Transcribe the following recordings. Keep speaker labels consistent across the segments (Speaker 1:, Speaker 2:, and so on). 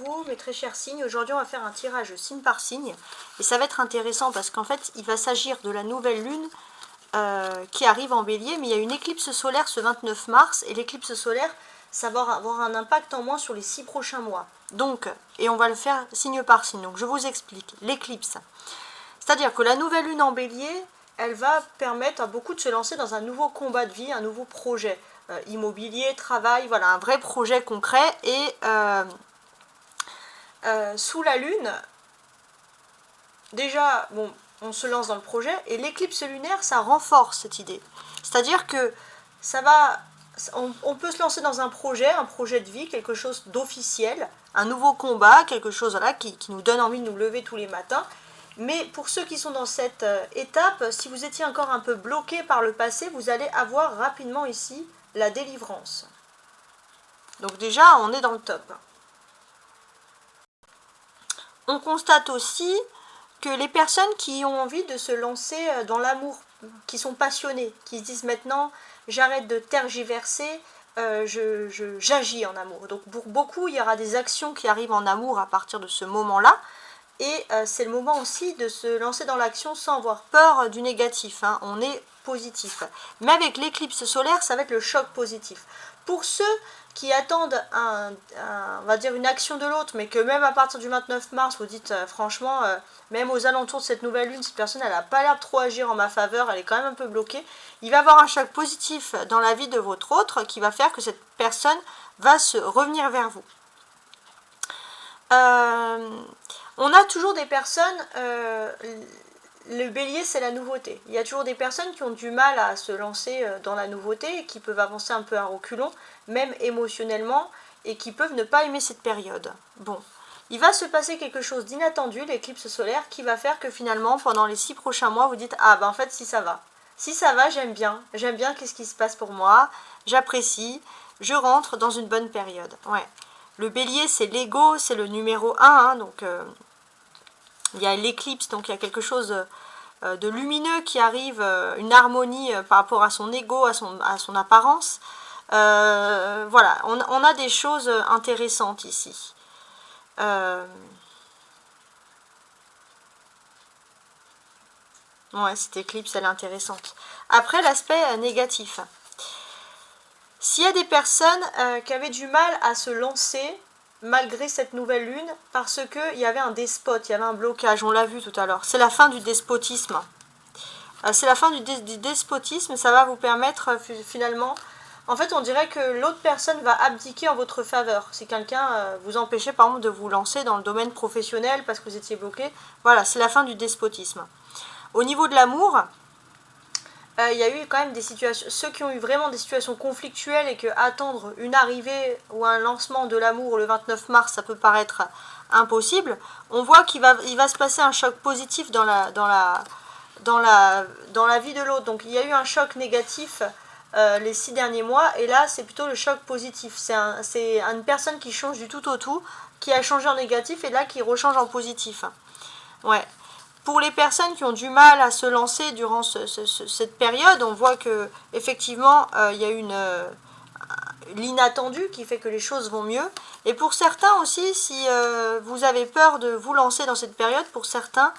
Speaker 1: vous mes très chers signes. Aujourd'hui on va faire un tirage signe par signe. Et ça va être intéressant parce qu'en fait il va s'agir de la nouvelle lune qui arrive en bélier. Mais il y a une éclipse solaire ce 29 mars. Et l'éclipse solaire, ça va avoir un impact en moins sur les 6 prochains mois. Donc, et on va le faire signe par signe. Donc je vous explique. L'éclipse. C'est-à-dire que la nouvelle lune en bélier, elle va permettre à beaucoup de se lancer dans un nouveau combat de vie, un nouveau projet. Immobilier, travail, voilà, un vrai projet concret. Et sous la lune, déjà, bon, on se lance dans le projet, et l'éclipse lunaire, ça renforce cette idée. C'est-à-dire que ça va, on peut se lancer dans un projet de vie, quelque chose d'officiel, un nouveau combat, quelque chose voilà, qui nous donne envie de nous lever tous les matins. Mais pour ceux qui sont dans cette étape, si vous étiez encore un peu bloqué par le passé, vous allez avoir rapidement ici la délivrance. Donc déjà, on est dans le top. On constate aussi que les personnes qui ont envie de se lancer dans l'amour, qui sont passionnées, qui se disent maintenant, j'arrête de tergiverser, j'agis en amour. Donc pour beaucoup, il y aura des actions qui arrivent en amour à partir de ce moment-là. Et c'est le moment aussi de se lancer dans l'action sans avoir peur du négatif, hein. On est positif. Mais avec l'éclipse solaire, ça va être le choc positif. Pour ceux qui attendent on va dire une action de l'autre, mais que même à partir du 29 mars, vous dites franchement, même aux alentours de cette nouvelle lune, cette personne, elle n'a pas l'air de trop agir en ma faveur, elle est quand même un peu bloquée. Il va y avoir un choc positif dans la vie de votre autre qui va faire que cette personne va se revenir vers vous. On a toujours des personnes, le bélier c'est la nouveauté. Il y a toujours des personnes qui ont du mal à se lancer dans la nouveauté, et qui peuvent avancer un peu à reculons, même émotionnellement, et qui peuvent ne pas aimer cette période. Bon, il va se passer quelque chose d'inattendu, l'éclipse solaire, qui va faire que finalement, pendant les 6 prochains mois, vous dites, ah ben en fait si ça va. Si ça va, j'aime bien qu'est-ce qui se passe pour moi, j'apprécie, je rentre dans une bonne période. Ouais. Le bélier, c'est l'ego, c'est le numéro 1, hein, donc il y a l'éclipse, donc il y a quelque chose de lumineux qui arrive, une harmonie par rapport à son ego, à son apparence. Voilà, on a des choses intéressantes ici. Ouais, cette éclipse, elle est intéressante. Après, l'aspect négatif. S'il y a des personnes qui avaient du mal à se lancer malgré cette nouvelle lune, parce qu'il y avait un despote, il y avait un blocage, on l'a vu tout à l'heure. C'est la fin du despotisme. C'est la fin du despotisme, ça va vous permettre finalement... En fait, on dirait que l'autre personne va abdiquer en votre faveur. Si quelqu'un vous empêchait par exemple de vous lancer dans le domaine professionnel parce que vous étiez bloqué, voilà, c'est la fin du despotisme. Au niveau de l'amour... il y a eu quand même des situations, ceux qui ont eu vraiment des situations conflictuelles et que attendre une arrivée ou un lancement de l'amour le 29 mars, ça peut paraître impossible. On voit qu'il va se passer un choc positif dans la vie de l'autre. Donc il y a eu un choc négatif les 6 derniers mois, et là c'est plutôt le choc positif. C'est une personne qui change du tout au tout, qui a changé en négatif et là qui rechange en positif. Ouais. Pour les personnes qui ont du mal à se lancer durant cette période, on voit que effectivement il y a l'inattendu qui fait que les choses vont mieux. Et pour certains aussi, si vous avez peur de vous lancer dans cette période, pour certains,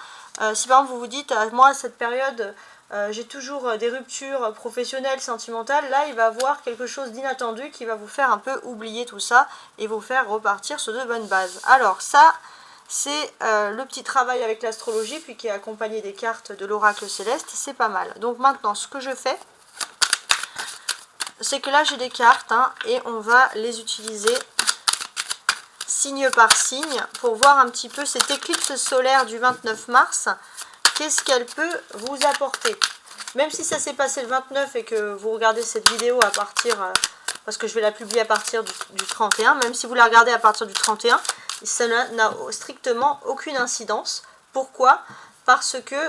Speaker 1: si par exemple vous vous dites, moi cette période, j'ai toujours des ruptures professionnelles, sentimentales, là il va y avoir quelque chose d'inattendu qui va vous faire un peu oublier tout ça et vous faire repartir sur de bonnes bases. Alors ça... c'est le petit travail avec l'astrologie, puis qui est accompagné des cartes de l'oracle céleste, c'est pas mal. Donc maintenant, ce que je fais, c'est que là j'ai des cartes, hein, et on va les utiliser signe par signe pour voir un petit peu cette éclipse solaire du 29 mars, qu'est-ce qu'elle peut vous apporter. Même si ça s'est passé le 29 et que vous regardez cette vidéo à partir, parce que je vais la publier à partir du 31, même si vous la regardez à partir du 31, ça n'a strictement aucune incidence. Pourquoi? Parce que,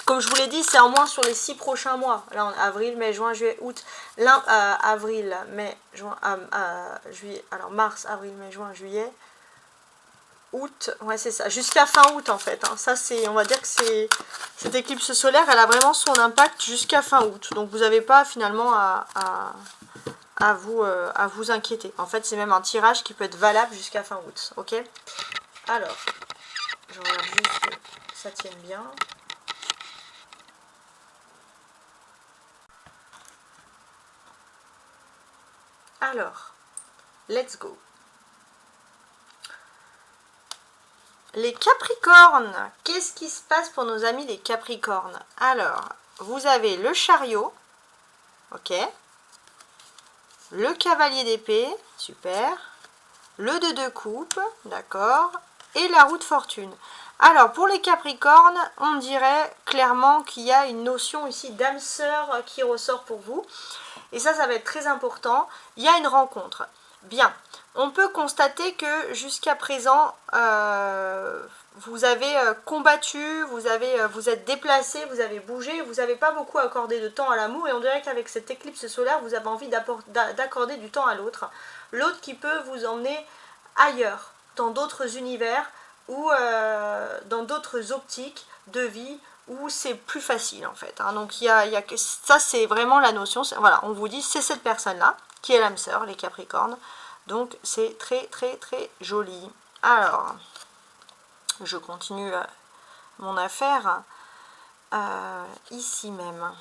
Speaker 1: comme je vous l'ai dit, c'est en moins sur les 6 prochains mois. Là, on avril, mai, juin, juillet, août. Là, avril, mai, juin, juillet. Alors, mars, avril, mai, juin, juillet, août. Ouais, c'est ça. Jusqu'à fin août, en fait. Hein. Ça, c'est, on va dire que c'est... Cette éclipse solaire, elle a vraiment son impact jusqu'à fin août. Donc, vous n'avez pas, finalement, à à vous inquiéter. En fait, c'est même un tirage qui peut être valable jusqu'à fin août. Ok? Alors, je regarde juste que ça tienne bien. Alors, let's go. Les Capricornes, qu'est-ce qui se passe pour nos amis les Capricornes? Alors, vous avez le chariot, ok, le cavalier d'épée, super, le 2 de coupe, d'accord, et la roue de fortune. Alors, pour les Capricornes, on dirait clairement qu'il y a une notion ici d'âme sœur qui ressort pour vous. Et ça va être très important. Il y a une rencontre. Bien, on peut constater que jusqu'à présent, vous avez combattu, vous êtes déplacé, vous avez bougé, vous n'avez pas beaucoup accordé de temps à l'amour. Et on dirait qu'avec cette éclipse solaire, vous avez envie d'accorder du temps à l'autre. L'autre qui peut vous emmener ailleurs, dans d'autres univers ou dans d'autres optiques de vie, où c'est plus facile en fait. Hein. Donc ça c'est vraiment la notion, voilà, on vous dit c'est cette personne-là qui est l'âme sœur, les Capricornes. Donc c'est très très très joli. Alors, je continue mon affaire ici même.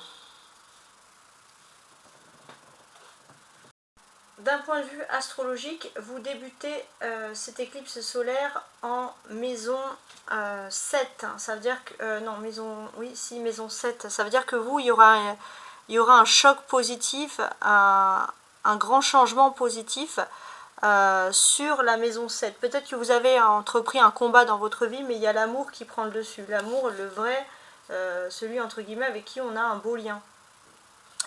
Speaker 1: D'un point de vue astrologique, vous débutez cette éclipse solaire en maison 7. Ça veut dire que... non, maison 7. Ça veut dire que vous, il y aura un choc positif, un grand changement positif sur la maison 7. Peut-être que vous avez entrepris un combat dans votre vie, mais il y a l'amour qui prend le dessus. L'amour, le vrai, celui entre guillemets avec qui on a un beau lien.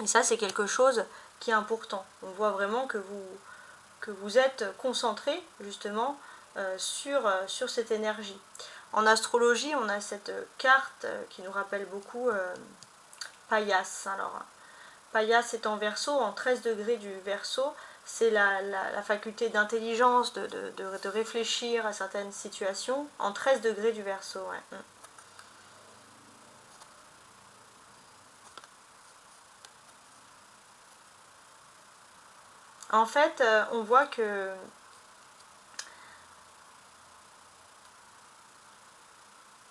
Speaker 1: Et ça, c'est quelque chose qui est important. On voit vraiment que vous êtes concentré justement sur cette énergie. En astrologie, on a cette carte qui nous rappelle beaucoup Paillasse. Alors, Paillasse est en Verseau, en 13 degrés du Verseau. C'est la faculté d'intelligence, de réfléchir à certaines situations, en 13 degrés du Verseau. Ouais. En fait, on voit que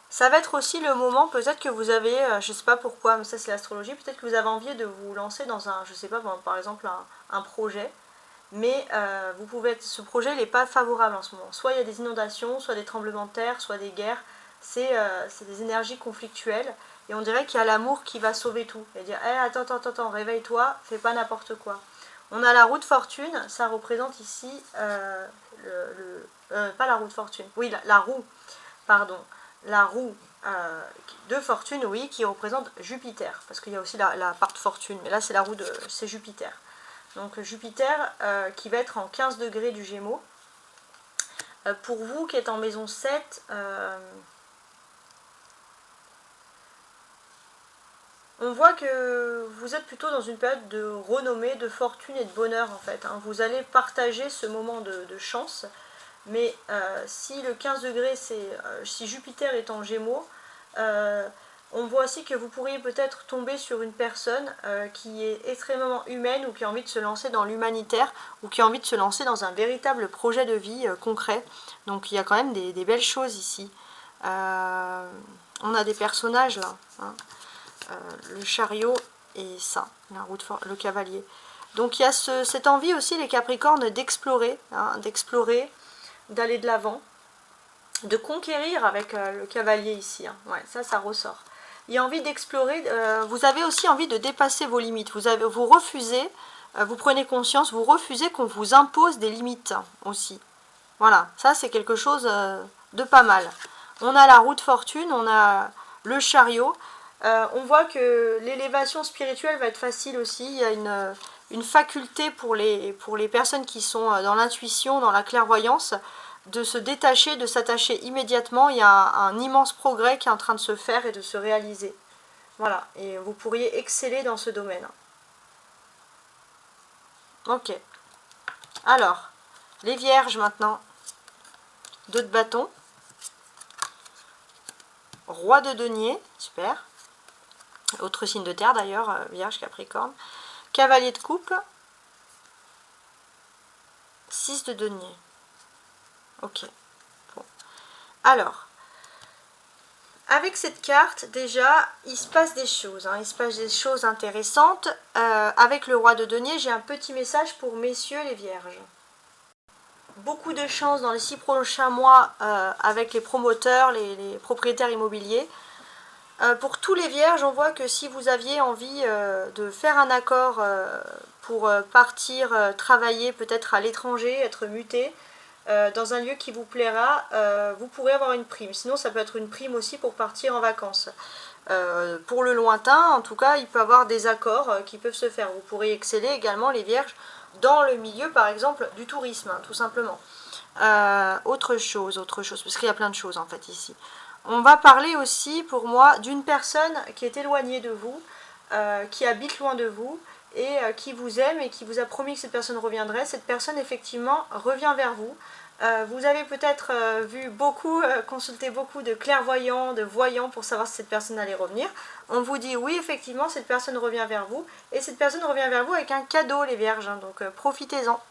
Speaker 1: ça va être aussi le moment, peut-être que vous avez, je ne sais pas pourquoi, mais ça c'est l'astrologie, peut-être que vous avez envie de vous lancer dans un, je ne sais pas, par exemple un projet, mais vous pouvez être, ce projet n'est pas favorable en ce moment. Soit il y a des inondations, soit des tremblements de terre, soit des guerres, c'est des énergies conflictuelles, et on dirait qu'il y a l'amour qui va sauver tout, et dire, hey, attends, réveille-toi, fais pas n'importe quoi. On a la roue de fortune, ça représente ici, pas la roue de fortune, oui, la roue, pardon, la roue de fortune, oui, qui représente Jupiter, parce qu'il y a aussi la part de fortune, mais là c'est la roue de, c'est Jupiter. Donc Jupiter qui va être en 15 degrés du Gémeaux. Pour vous qui êtes en maison 7, on voit que vous êtes plutôt dans une période de renommée, de fortune et de bonheur en fait. Hein. Vous allez partager ce moment de chance. Mais si le 15 degrés, si Jupiter est en Gémeaux, on voit aussi que vous pourriez peut-être tomber sur une personne qui est extrêmement humaine ou qui a envie de se lancer dans l'humanitaire ou qui a envie de se lancer dans un véritable projet de vie concret. Donc il y a quand même des belles choses ici. On a des personnages là. Hein. Le chariot et ça, le cavalier. Donc il y a cette envie aussi, les Capricornes, d'explorer, hein, d'aller de l'avant, de conquérir avec le cavalier ici. Hein. Ouais, ça ressort. Il y a envie d'explorer, vous avez aussi envie de dépasser vos limites. Vous refusez, vous prenez conscience, vous refusez qu'on vous impose des limites aussi. Voilà, ça c'est quelque chose de pas mal. On a la roue de fortune, on a le chariot. On voit que l'élévation spirituelle va être facile aussi. Il y a une faculté pour les personnes qui sont dans l'intuition, dans la clairvoyance, de se détacher, de s'attacher immédiatement. Il y a un immense progrès qui est en train de se faire et de se réaliser. Voilà, et vous pourriez exceller dans ce domaine. Ok. Alors, les vierges maintenant. 2 de bâton. Roi de denier, super. Autre signe de terre d'ailleurs, Vierge, Capricorne. Cavalier de coupe. 6 de denier. Ok. Bon. Alors, avec cette carte, déjà, il se passe des choses. Il se passe des choses intéressantes. Avec le roi de denier, j'ai un petit message pour messieurs les vierges. Beaucoup de chance dans les 6 prochains mois avec les promoteurs, les propriétaires immobiliers. Pour tous les vierges, on voit que si vous aviez envie de faire un accord pour partir travailler peut-être à l'étranger, être muté, dans un lieu qui vous plaira, vous pourrez avoir une prime. Sinon, ça peut être une prime aussi pour partir en vacances. Pour le lointain, en tout cas, il peut y avoir des accords qui peuvent se faire. Vous pourrez exceller également, les vierges, dans le milieu, par exemple, du tourisme, tout simplement. Autre chose, parce qu'il y a plein de choses, en fait, ici. On va parler aussi, pour moi, d'une personne qui est éloignée de vous, qui habite loin de vous, et qui vous aime et qui vous a promis que cette personne reviendrait. Cette personne, effectivement, revient vers vous. Vous avez peut-être vu beaucoup, consulté beaucoup de clairvoyants, de voyants pour savoir si cette personne allait revenir. On vous dit oui, effectivement, cette personne revient vers vous. Et cette personne revient vers vous avec un cadeau, les vierges. Donc profitez-en.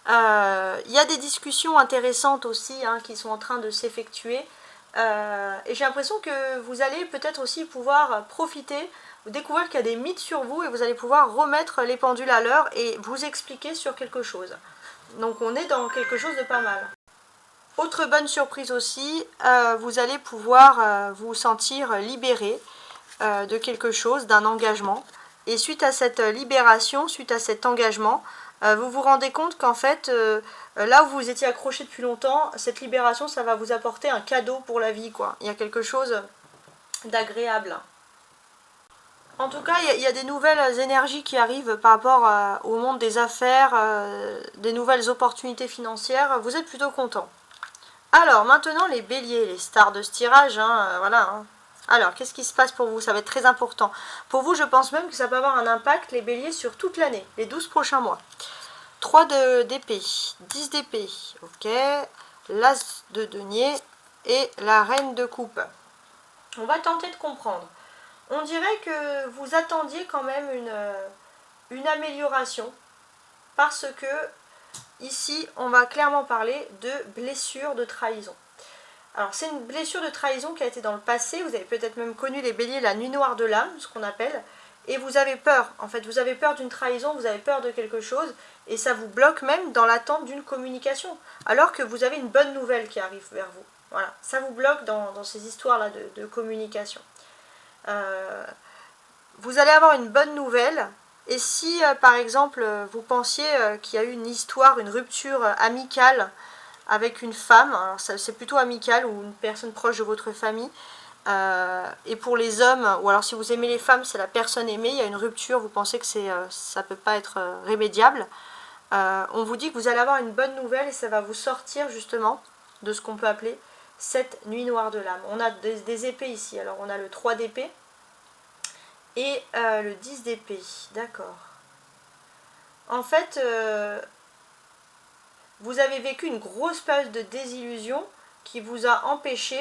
Speaker 1: Il y a des discussions intéressantes aussi qui sont en train de s'effectuer. Et j'ai l'impression que vous allez peut-être aussi pouvoir profiter, découvrir qu'il y a des mythes sur vous et vous allez pouvoir remettre les pendules à l'heure et vous expliquer sur quelque chose. Donc on est dans quelque chose de pas mal. Autre bonne surprise aussi, vous allez pouvoir vous sentir libéré de quelque chose, d'un engagement. Et suite à cette libération, suite à cet engagement, vous vous rendez compte qu'en fait, là où vous étiez accroché depuis longtemps, cette libération, ça va vous apporter un cadeau pour la vie, quoi. Il y a quelque chose d'agréable. En tout cas, il y a des nouvelles énergies qui arrivent par rapport au monde des affaires, des nouvelles opportunités financières. Vous êtes plutôt content. Alors, maintenant, les béliers, les stars de ce tirage, voilà. Alors, qu'est-ce qui se passe pour vous? Ça va être très important. Pour vous, je pense même que ça peut avoir un impact, les béliers, sur toute l'année, les 12 prochains mois. 3 d'épée, 10 d'épée, ok. L'as de denier et la reine de coupe. On va tenter de comprendre. On dirait que vous attendiez quand même une amélioration parce que ici, on va clairement parler de blessure de trahison. Alors, c'est une blessure de trahison qui a été dans le passé. Vous avez peut-être même connu les béliers, la nuit noire de l'âme, ce qu'on appelle. Et vous avez peur. En fait, vous avez peur d'une trahison, vous avez peur de quelque chose. Et ça vous bloque même dans l'attente d'une communication. Alors que vous avez une bonne nouvelle qui arrive vers vous. Voilà, ça vous bloque dans ces histoires-là de communication. Vous allez avoir une bonne nouvelle. Et si, par exemple, vous pensiez qu'il y a eu une histoire, une rupture amicale avec une femme, alors c'est plutôt amical ou une personne proche de votre famille, et pour les hommes, ou alors si vous aimez les femmes, c'est la personne aimée, il y a une rupture, vous pensez que ça ne peut pas être rémédiable, on vous dit que vous allez avoir une bonne nouvelle et ça va vous sortir justement de ce qu'on peut appeler cette nuit noire de l'âme. On a des épées ici, alors on a le 3 d'épée et le 10 d'épée, d'accord. En fait, vous avez vécu une grosse période de désillusion qui vous a empêché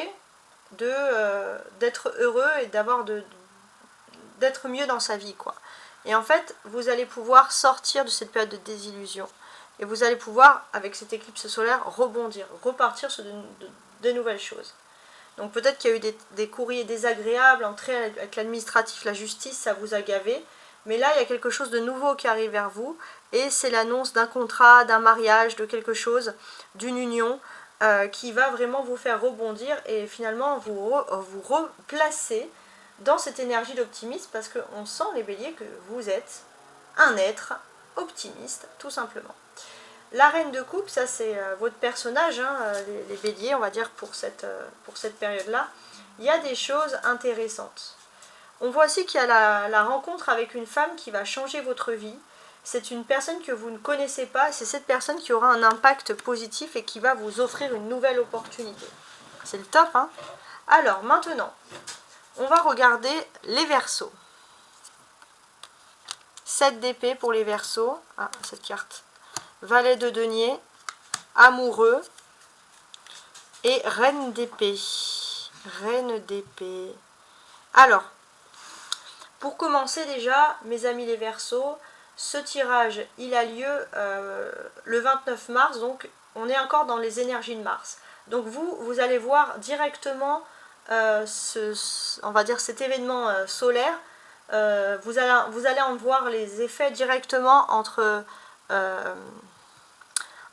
Speaker 1: d'être heureux et d'être mieux dans sa vie, quoi. Et en fait, vous allez pouvoir sortir de cette période de désillusion. Et vous allez pouvoir, avec cette éclipse solaire, rebondir, repartir sur de nouvelles choses. Donc peut-être qu'il y a eu des courriers désagréables, entrer avec l'administratif, la justice, ça vous a gavé. Mais là, il y a quelque chose de nouveau qui arrive vers vous. Et c'est l'annonce d'un contrat, d'un mariage, de quelque chose, d'une union qui va vraiment vous faire rebondir et finalement vous replacer dans cette énergie d'optimisme parce qu'on sent, les béliers, que vous êtes un être optimiste, tout simplement. La reine de coupe, ça c'est votre personnage, les béliers, on va dire, pour cette période-là. Il y a des choses intéressantes. On voit aussi qu'il y a la rencontre avec une femme qui va changer votre vie. C'est une personne que vous ne connaissez pas, c'est cette personne qui aura un impact positif et qui va vous offrir une nouvelle opportunité. C'est le top, hein? Alors, maintenant, on va regarder les Verseaux. 7 d'épée pour les Verseaux. Ah, cette carte. Valet de denier, amoureux et reine d'épée. Reine d'épée. Alors, pour commencer déjà, mes amis les Verseaux, Ce tirage, il a lieu le 29 mars, donc on est encore dans les énergies de Mars. Donc vous allez voir directement on va dire cet événement solaire. Vous allez en voir les effets directement entre le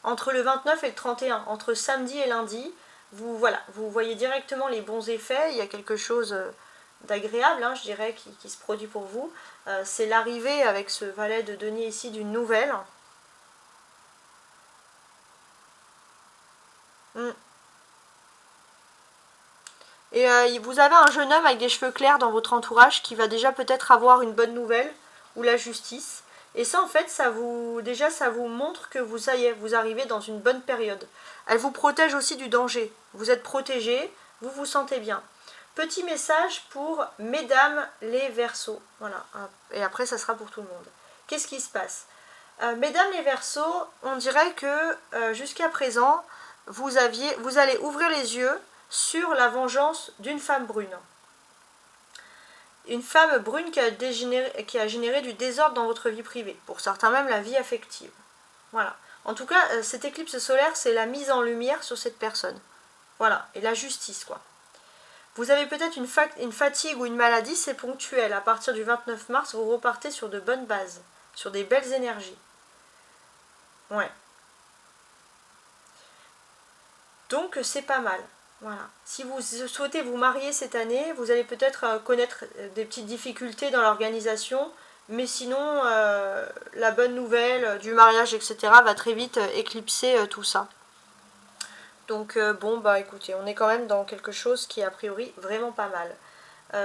Speaker 1: 29 et le 31, entre samedi et lundi. Voilà, vous voyez directement les bons effets. Il y a quelque chose d'agréable, je dirais, qui se produit pour vous. C'est l'arrivée avec ce valet de denier ici d'une nouvelle. Et vous avez un jeune homme avec des cheveux clairs dans votre entourage qui va déjà peut-être avoir une bonne nouvelle ou la justice. Et ça, en fait, ça vous montre que ça y est, vous arrivez dans une bonne période. Elle vous protège aussi du danger. Vous êtes protégé, vous vous sentez bien. Petit message pour mesdames les Verseaux. Voilà. Et après, ça sera pour tout le monde. Qu'est-ce qui se passe? Mesdames les Verseaux, on dirait que jusqu'à présent, vous allez ouvrir les yeux sur la vengeance d'une femme brune. Une femme brune qui a généré du désordre dans votre vie privée, pour certains même la vie affective. Voilà. En tout cas, cette éclipse solaire, c'est la mise en lumière sur cette personne. Voilà, et la justice, quoi. Vous avez peut-être une fatigue ou une maladie, c'est ponctuel. À partir du 29 mars, vous repartez sur de bonnes bases, sur des belles énergies. Ouais. Donc, c'est pas mal. Voilà. Si vous souhaitez vous marier cette année, vous allez peut-être connaître des petites difficultés dans l'organisation, mais sinon, la bonne nouvelle du mariage, etc., va très vite éclipser tout ça. Donc, bon, bah écoutez, on est quand même dans quelque chose qui est a priori vraiment pas mal.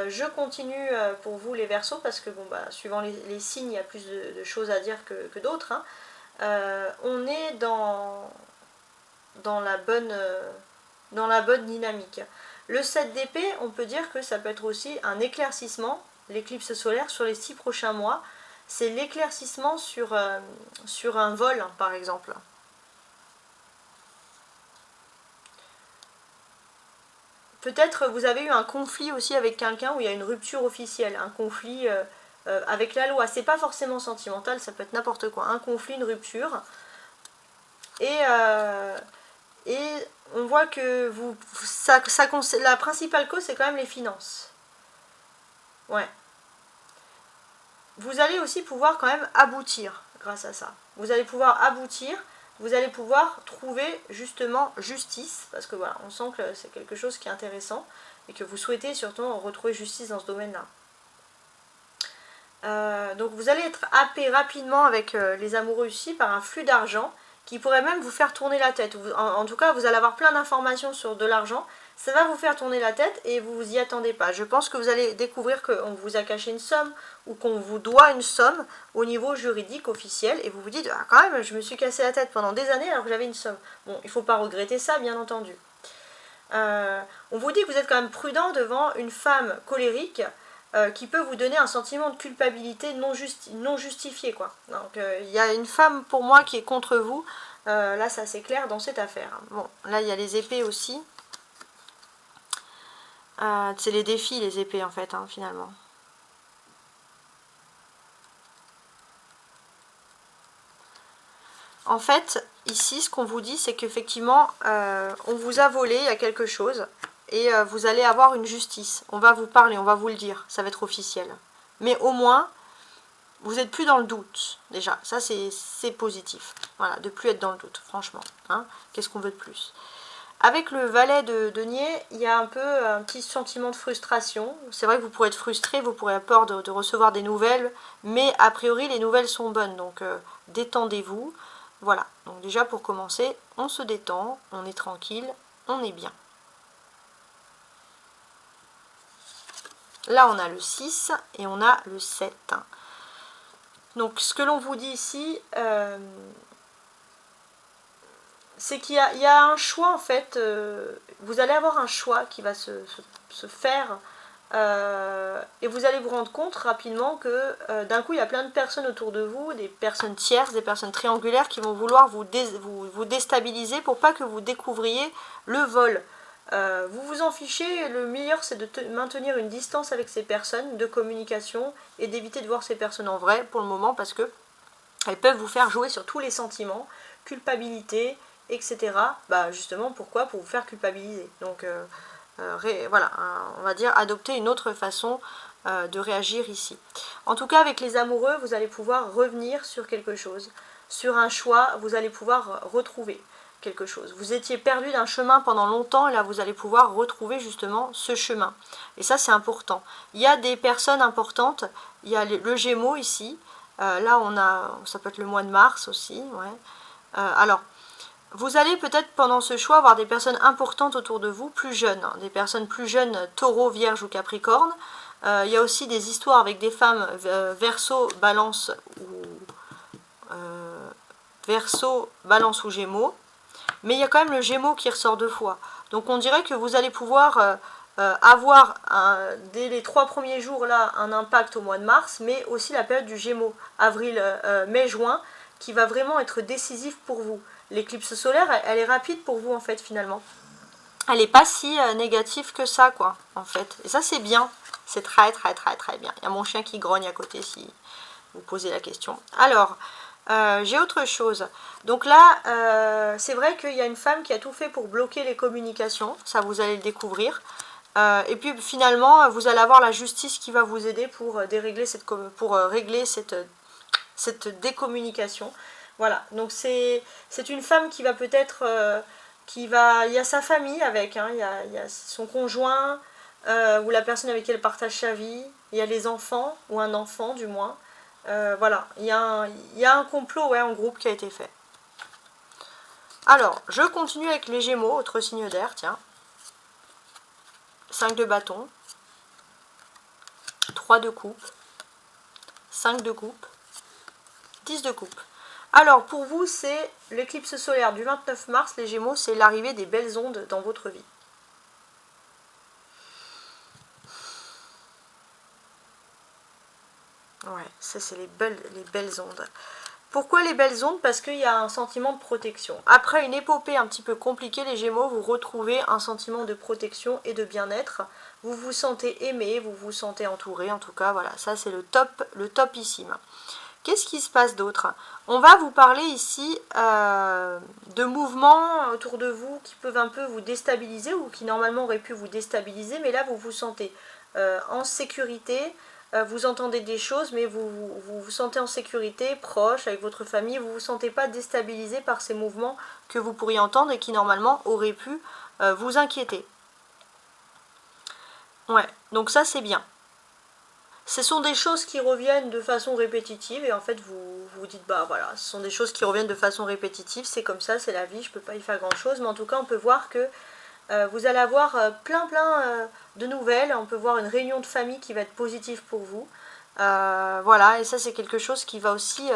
Speaker 1: Je continue pour vous les Verseaux, parce que, bon, bah, suivant les signes, il y a plus de choses à dire que d'autres. On est dans la bonne dynamique. Le 7 d'épée, on peut dire que ça peut être aussi un éclaircissement, l'éclipse solaire sur les 6 prochains mois. C'est l'éclaircissement sur un vol, par exemple. Peut-être vous avez eu un conflit aussi avec quelqu'un où il y a une rupture officielle, un conflit avec la loi. C'est pas forcément sentimental, ça peut être n'importe quoi. Un conflit, une rupture. Et on voit que la principale cause, c'est quand même les finances. Ouais. Vous allez aussi pouvoir quand même aboutir grâce à ça. Vous allez pouvoir aboutir, vous allez pouvoir trouver justement justice, parce que voilà, on sent que c'est quelque chose qui est intéressant et que vous souhaitez surtout retrouver justice dans ce domaine-là. Donc vous allez être happé rapidement avec les amoureux ici par un flux d'argent qui pourrait même vous faire tourner la tête. En tout cas, vous allez avoir plein d'informations sur de l'argent. Ça va vous faire tourner la tête et vous vous y attendez pas. Je pense que vous allez découvrir qu'on vous a caché une somme ou qu'on vous doit une somme au niveau juridique officiel et vous vous dites ah, quand même, je me suis cassé la tête pendant des années alors que j'avais une somme. Bon, il ne faut pas regretter ça, bien entendu. On vous dit que vous êtes quand même prudent devant une femme colérique qui peut vous donner un sentiment de culpabilité non justifié, quoi. Donc il y a une femme pour moi qui est contre vous. Là, ça c'est clair dans cette affaire. Bon, là il y a les épées aussi. C'est les défis, les épées en fait, finalement. En fait, ici, ce qu'on vous dit, c'est qu'effectivement, on vous a volé à quelque chose et vous allez avoir une justice. On va vous parler, on va vous le dire, ça va être officiel. Mais au moins, vous n'êtes plus dans le doute, déjà. Ça, c'est positif. Voilà, de plus être dans le doute, franchement. Qu'est-ce qu'on veut de plus? Avec le valet de denier, il y a un petit sentiment de frustration. C'est vrai que vous pourrez être frustré, vous pourrez avoir peur de recevoir des nouvelles, mais a priori, les nouvelles sont bonnes. Donc, détendez-vous. Voilà, donc déjà pour commencer, on se détend, on est tranquille, on est bien. Là, on a le 6 et on a le 7. Donc, ce que l'on vous dit ici, c'est qu'il y a un choix, en fait. Vous allez avoir un choix qui va se faire. Et vous allez vous rendre compte rapidement que d'un coup il y a plein de personnes autour de vous, des personnes tierces, des personnes triangulaires qui vont vouloir vous déstabiliser pour pas que vous découvriez le vol. Vous vous en fichez, le meilleur c'est de maintenir une distance avec ces personnes de communication et d'éviter de voir ces personnes en vrai pour le moment parce que elles peuvent vous faire jouer sur tous les sentiments, culpabilité, etc. Bah justement, pourquoi? Pour vous faire culpabiliser. Donc voilà, on va dire adopter une autre façon de réagir ici. En tout cas, avec les amoureux, vous allez pouvoir revenir sur quelque chose. Sur un choix, vous allez pouvoir retrouver quelque chose. Vous étiez perdu d'un chemin pendant longtemps, et là vous allez pouvoir retrouver justement ce chemin. Et ça c'est important. Il y a des personnes importantes, il y a le Gémeaux ici, là on a, ça peut être le mois de mars aussi, ouais. Alors, vous allez peut-être pendant ce choix avoir des personnes importantes autour de vous, plus jeunes, hein, des personnes plus jeunes, Taureau, Vierge ou Capricorne. Il y a aussi des histoires avec des femmes Verseau, Balance ou Gémeaux. Mais il y a quand même le Gémeaux qui ressort 2 fois. Donc on dirait que vous allez pouvoir avoir dès les 3 premiers jours là un impact au mois de mars, mais aussi la période du Gémeaux, avril, mai, juin, qui va vraiment être décisif pour vous. L'éclipse solaire, elle est rapide pour vous en fait finalement. Elle n'est pas si négative que ça quoi en fait. Et ça c'est bien, c'est très très très très bien. Il y a mon chien qui grogne à côté si vous posez la question. Alors, j'ai autre chose. Donc là, c'est vrai qu'il y a une femme qui a tout fait pour bloquer les communications. Ça, vous allez le découvrir. Et puis finalement, vous allez avoir la justice qui va vous aider pour régler cette décommunication. Voilà, donc c'est une femme qui va peut-être... il y a sa famille avec, hein, il y a son conjoint, ou la personne avec qui elle partage sa vie. Il y a les enfants, ou un enfant du moins. Voilà, il y a un complot, ouais, en groupe qui a été fait. Alors, je continue avec les Gémeaux, autre signe d'air, tiens. 5 de bâton, 3 de coupe, 5 de coupe, 10 de coupe. Alors, pour vous, c'est l'éclipse solaire du 29 mars, les Gémeaux, c'est l'arrivée des belles ondes dans votre vie. Ouais, ça c'est les belles ondes. Pourquoi les belles ondes? Parce qu'il y a un sentiment de protection. Après une épopée un petit peu compliquée, les Gémeaux, vous retrouvez un sentiment de protection et de bien-être. Vous vous sentez aimé, vous vous sentez entouré. En tout cas, voilà, ça c'est le topissime. Qu'est-ce qui se passe d'autre? On va vous parler ici de mouvements autour de vous qui peuvent un peu vous déstabiliser ou qui normalement auraient pu vous déstabiliser. Mais là, vous vous sentez en sécurité. Vous entendez des choses, mais vous sentez en sécurité, proche, avec votre famille. Vous ne vous sentez pas déstabilisé par ces mouvements que vous pourriez entendre et qui normalement auraient pu vous inquiéter. Ouais, donc ça c'est bien. Ce sont des choses qui reviennent de façon répétitive et en fait vous vous dites bah voilà, ce sont des choses qui reviennent de façon répétitive, c'est comme ça, c'est la vie, je ne peux pas y faire grand chose, mais en tout cas on peut voir que vous allez avoir plein de nouvelles, on peut voir une réunion de famille qui va être positive pour vous. Voilà, et ça c'est quelque chose qui va aussi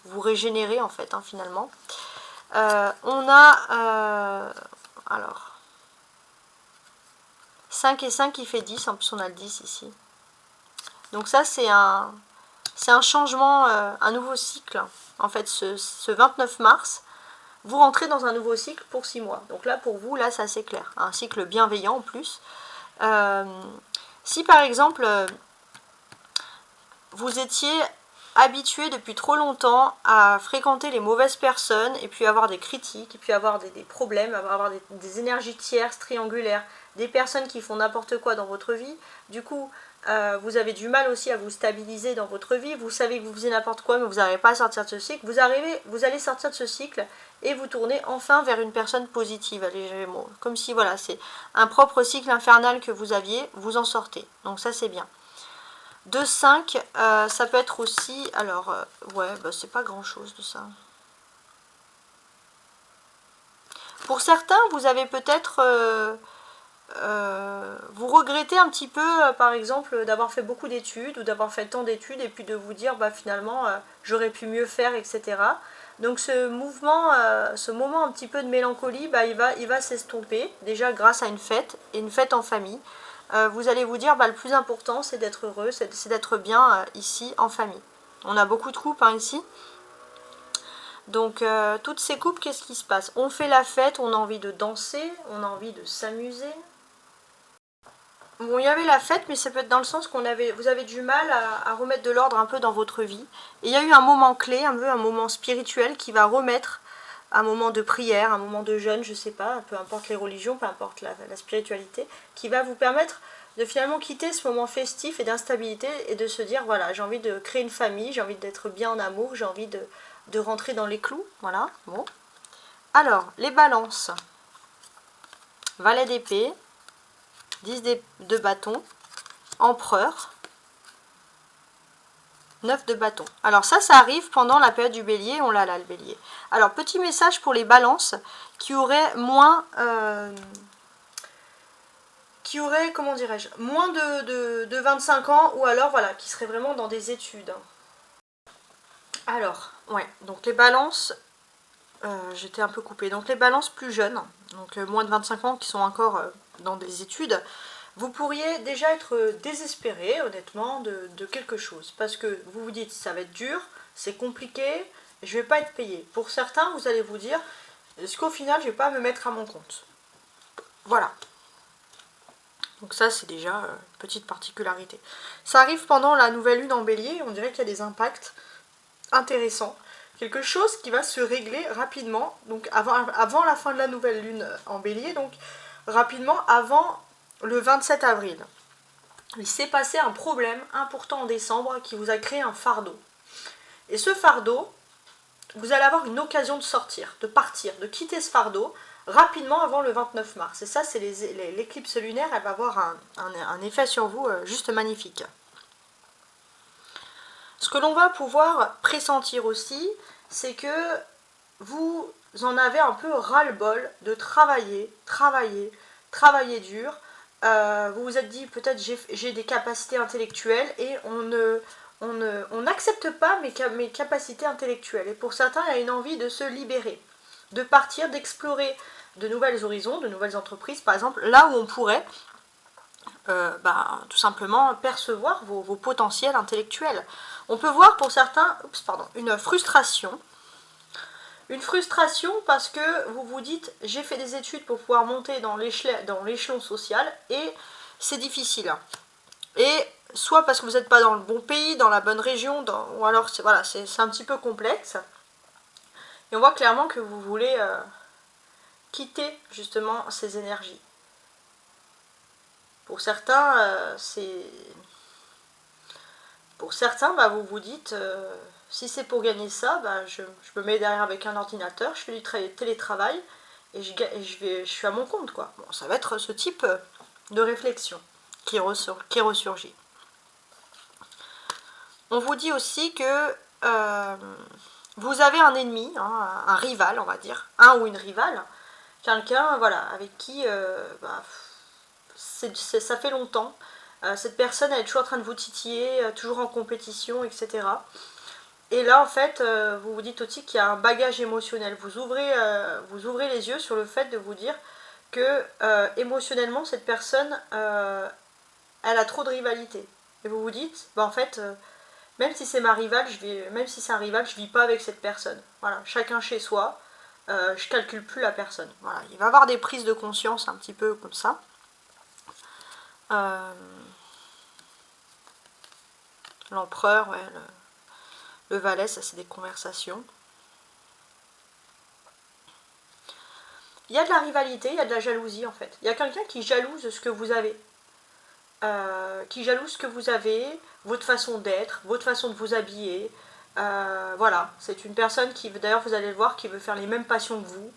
Speaker 1: vous régénérer en fait, hein, finalement. On a, alors, 5 et 5 qui fait 10, en plus on a le 10 ici. Donc ça c'est un changement, un nouveau cycle. En fait, ce 29 mars, vous rentrez dans un nouveau cycle pour 6 mois. Donc là, pour vous, là, c'est assez clair. Un cycle bienveillant en plus. Si par exemple, vous étiez habitué depuis trop longtemps à fréquenter les mauvaises personnes, et puis avoir des critiques, et puis avoir des problèmes, avoir des énergies tierces, triangulaires, des personnes qui font n'importe quoi dans votre vie, du coup, vous avez du mal aussi à vous stabiliser dans votre vie, vous savez que vous faisiez n'importe quoi mais vous n'arrivez pas à sortir de ce cycle, vous allez sortir de ce cycle et vous tournez enfin vers une personne positive, les Gémeaux. Comme si voilà, c'est un propre cycle infernal que vous aviez, vous en sortez. Donc ça c'est bien. 2, 5, ça peut être aussi, alors ouais, bah, c'est pas grand chose de ça. Pour certains, vous avez peut-être... vous regrettez un petit peu, par exemple, d'avoir fait beaucoup d'études ou d'avoir fait tant d'études et puis de vous dire bah, finalement j'aurais pu mieux faire, etc. Donc ce mouvement, ce moment un petit peu de mélancolie, bah, il va s'estomper déjà grâce à une fête et une fête en famille. Vous allez vous dire bah, le plus important c'est d'être heureux, c'est d'être bien ici en famille. On a beaucoup de couples hein, ici. Donc toutes ces couples, qu'est-ce qui se passe? On fait la fête, on a envie de danser, on a envie de s'amuser. Bon, il y avait la fête, mais ça peut être dans le sens vous avez du mal à remettre de l'ordre un peu dans votre vie. Et il y a eu un moment clé, un peu un moment spirituel qui va remettre un moment de prière, un moment de jeûne, je sais pas, peu importe les religions, peu importe la spiritualité, qui va vous permettre de finalement quitter ce moment festif et d'instabilité et de se dire, voilà, j'ai envie de créer une famille, j'ai envie d'être bien en amour, j'ai envie de rentrer dans les clous, voilà, bon. Alors, les balances. Valet d'épée, 10 de bâton, empereur, 9 de bâton. Alors ça arrive pendant la période du bélier, on l'a là le bélier. Alors petit message pour les balances qui auraient moins... comment dirais-je, moins de 25 ans ou alors voilà, qui seraient vraiment dans des études. Alors, ouais, donc les balances, j'étais un peu coupée. Donc les balances plus jeunes, donc moins de 25 ans qui sont encore dans des études, vous pourriez déjà être désespéré, honnêtement, de quelque chose. Parce que vous vous dites, ça va être dur, c'est compliqué, je ne vais pas être payé. Pour certains, vous allez vous dire, est-ce qu'au final, je ne vais pas me mettre à mon compte? Voilà. Donc ça, c'est déjà une petite particularité. Ça arrive pendant la nouvelle lune en bélier, on dirait qu'il y a des impacts intéressants. Quelque chose qui va se régler rapidement, donc avant la fin de la nouvelle lune en bélier, donc rapidement avant le 27 avril. Il s'est passé un problème important en décembre qui vous a créé un fardeau. Et ce fardeau, vous allez avoir une occasion de sortir, de partir, de quitter ce fardeau rapidement avant le 29 mars. Et ça, c'est l'éclipse lunaire, elle va avoir un effet sur vous juste magnifique. Ce que l'on va pouvoir pressentir aussi, c'est que vous en avez un peu ras-le-bol de travailler dur. Vous vous êtes dit, peut-être j'ai des capacités intellectuelles et on n'accepte pas mes capacités intellectuelles. Et pour certains, il y a une envie de se libérer, de partir, d'explorer de nouvelles horizons, de nouvelles entreprises, par exemple, là où on pourrait tout simplement percevoir vos potentiels intellectuels. On peut voir pour certains une frustration. Une frustration parce que vous vous dites, j'ai fait des études pour pouvoir monter dans l'échelon social et c'est difficile. Et soit parce que vous n'êtes pas dans le bon pays, dans la bonne région, ou alors c'est un petit peu complexe. Et on voit clairement que vous voulez quitter justement ces énergies. Pour certains, vous vous dites, si c'est pour gagner ça, je me mets derrière avec un ordinateur, je fais du télétravail et je suis à mon compte, quoi. Bon, ça va être ce type de réflexion qui ressurgit. On vous dit aussi que vous avez un ennemi, hein, un rival, on va dire, un ou une rivale, quelqu'un, voilà, avec qui ça fait longtemps. Cette personne, elle est toujours en train de vous titiller, toujours en compétition, etc. Et là, en fait, vous vous dites aussi qu'il y a un bagage émotionnel. Vous ouvrez les yeux sur le fait de vous dire que émotionnellement, cette personne, elle a trop de rivalité. Et vous vous dites, en fait, même si c'est ma rivale, même si c'est un rival, je vis pas avec cette personne. Voilà, chacun chez soi. Je calcule plus la personne. Voilà, il va y avoir des prises de conscience un petit peu comme ça. L'empereur, ouais, le valet, ça c'est des conversations. Il y a de la rivalité, il y a de la jalousie en fait. Il y a quelqu'un qui jalouse ce que vous avez. Qui jalouse ce que vous avez, votre façon d'être, votre façon de vous habiller. Voilà, c'est une personne qui, d'ailleurs vous allez le voir, qui veut faire les mêmes passions que vous,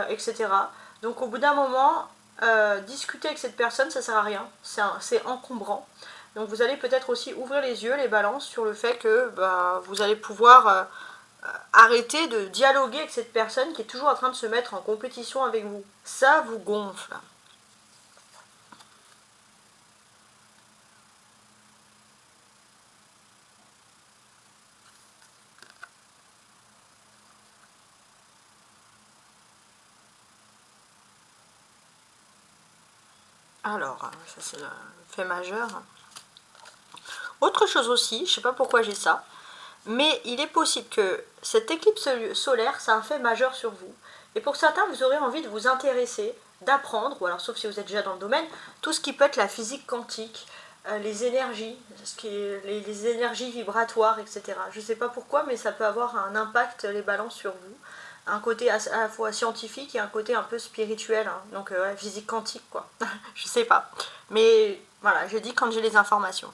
Speaker 1: etc. Donc au bout d'un moment, discuter avec cette personne, ça sert à rien, c'est encombrant. Donc vous allez peut-être aussi ouvrir les yeux, les balances, sur le fait que vous allez pouvoir arrêter de dialoguer avec cette personne qui est toujours en train de se mettre en compétition avec vous. Ça vous gonfle. Alors, ça c'est le fait majeur. Autre chose aussi, je ne sais pas pourquoi j'ai ça, mais il est possible que cette éclipse solaire, c'est un fait majeur sur vous. Et pour certains, vous aurez envie de vous intéresser d'apprendre, ou alors sauf si vous êtes déjà dans le domaine, tout ce qui peut être la physique quantique, les énergies, les énergies vibratoires, etc. Je ne sais pas pourquoi, mais ça peut avoir un impact, les balances, sur vous. Un côté à la fois scientifique et un côté un peu spirituel, hein. Donc ouais, physique quantique, quoi. Je sais pas. Mais voilà, je dis quand j'ai les informations.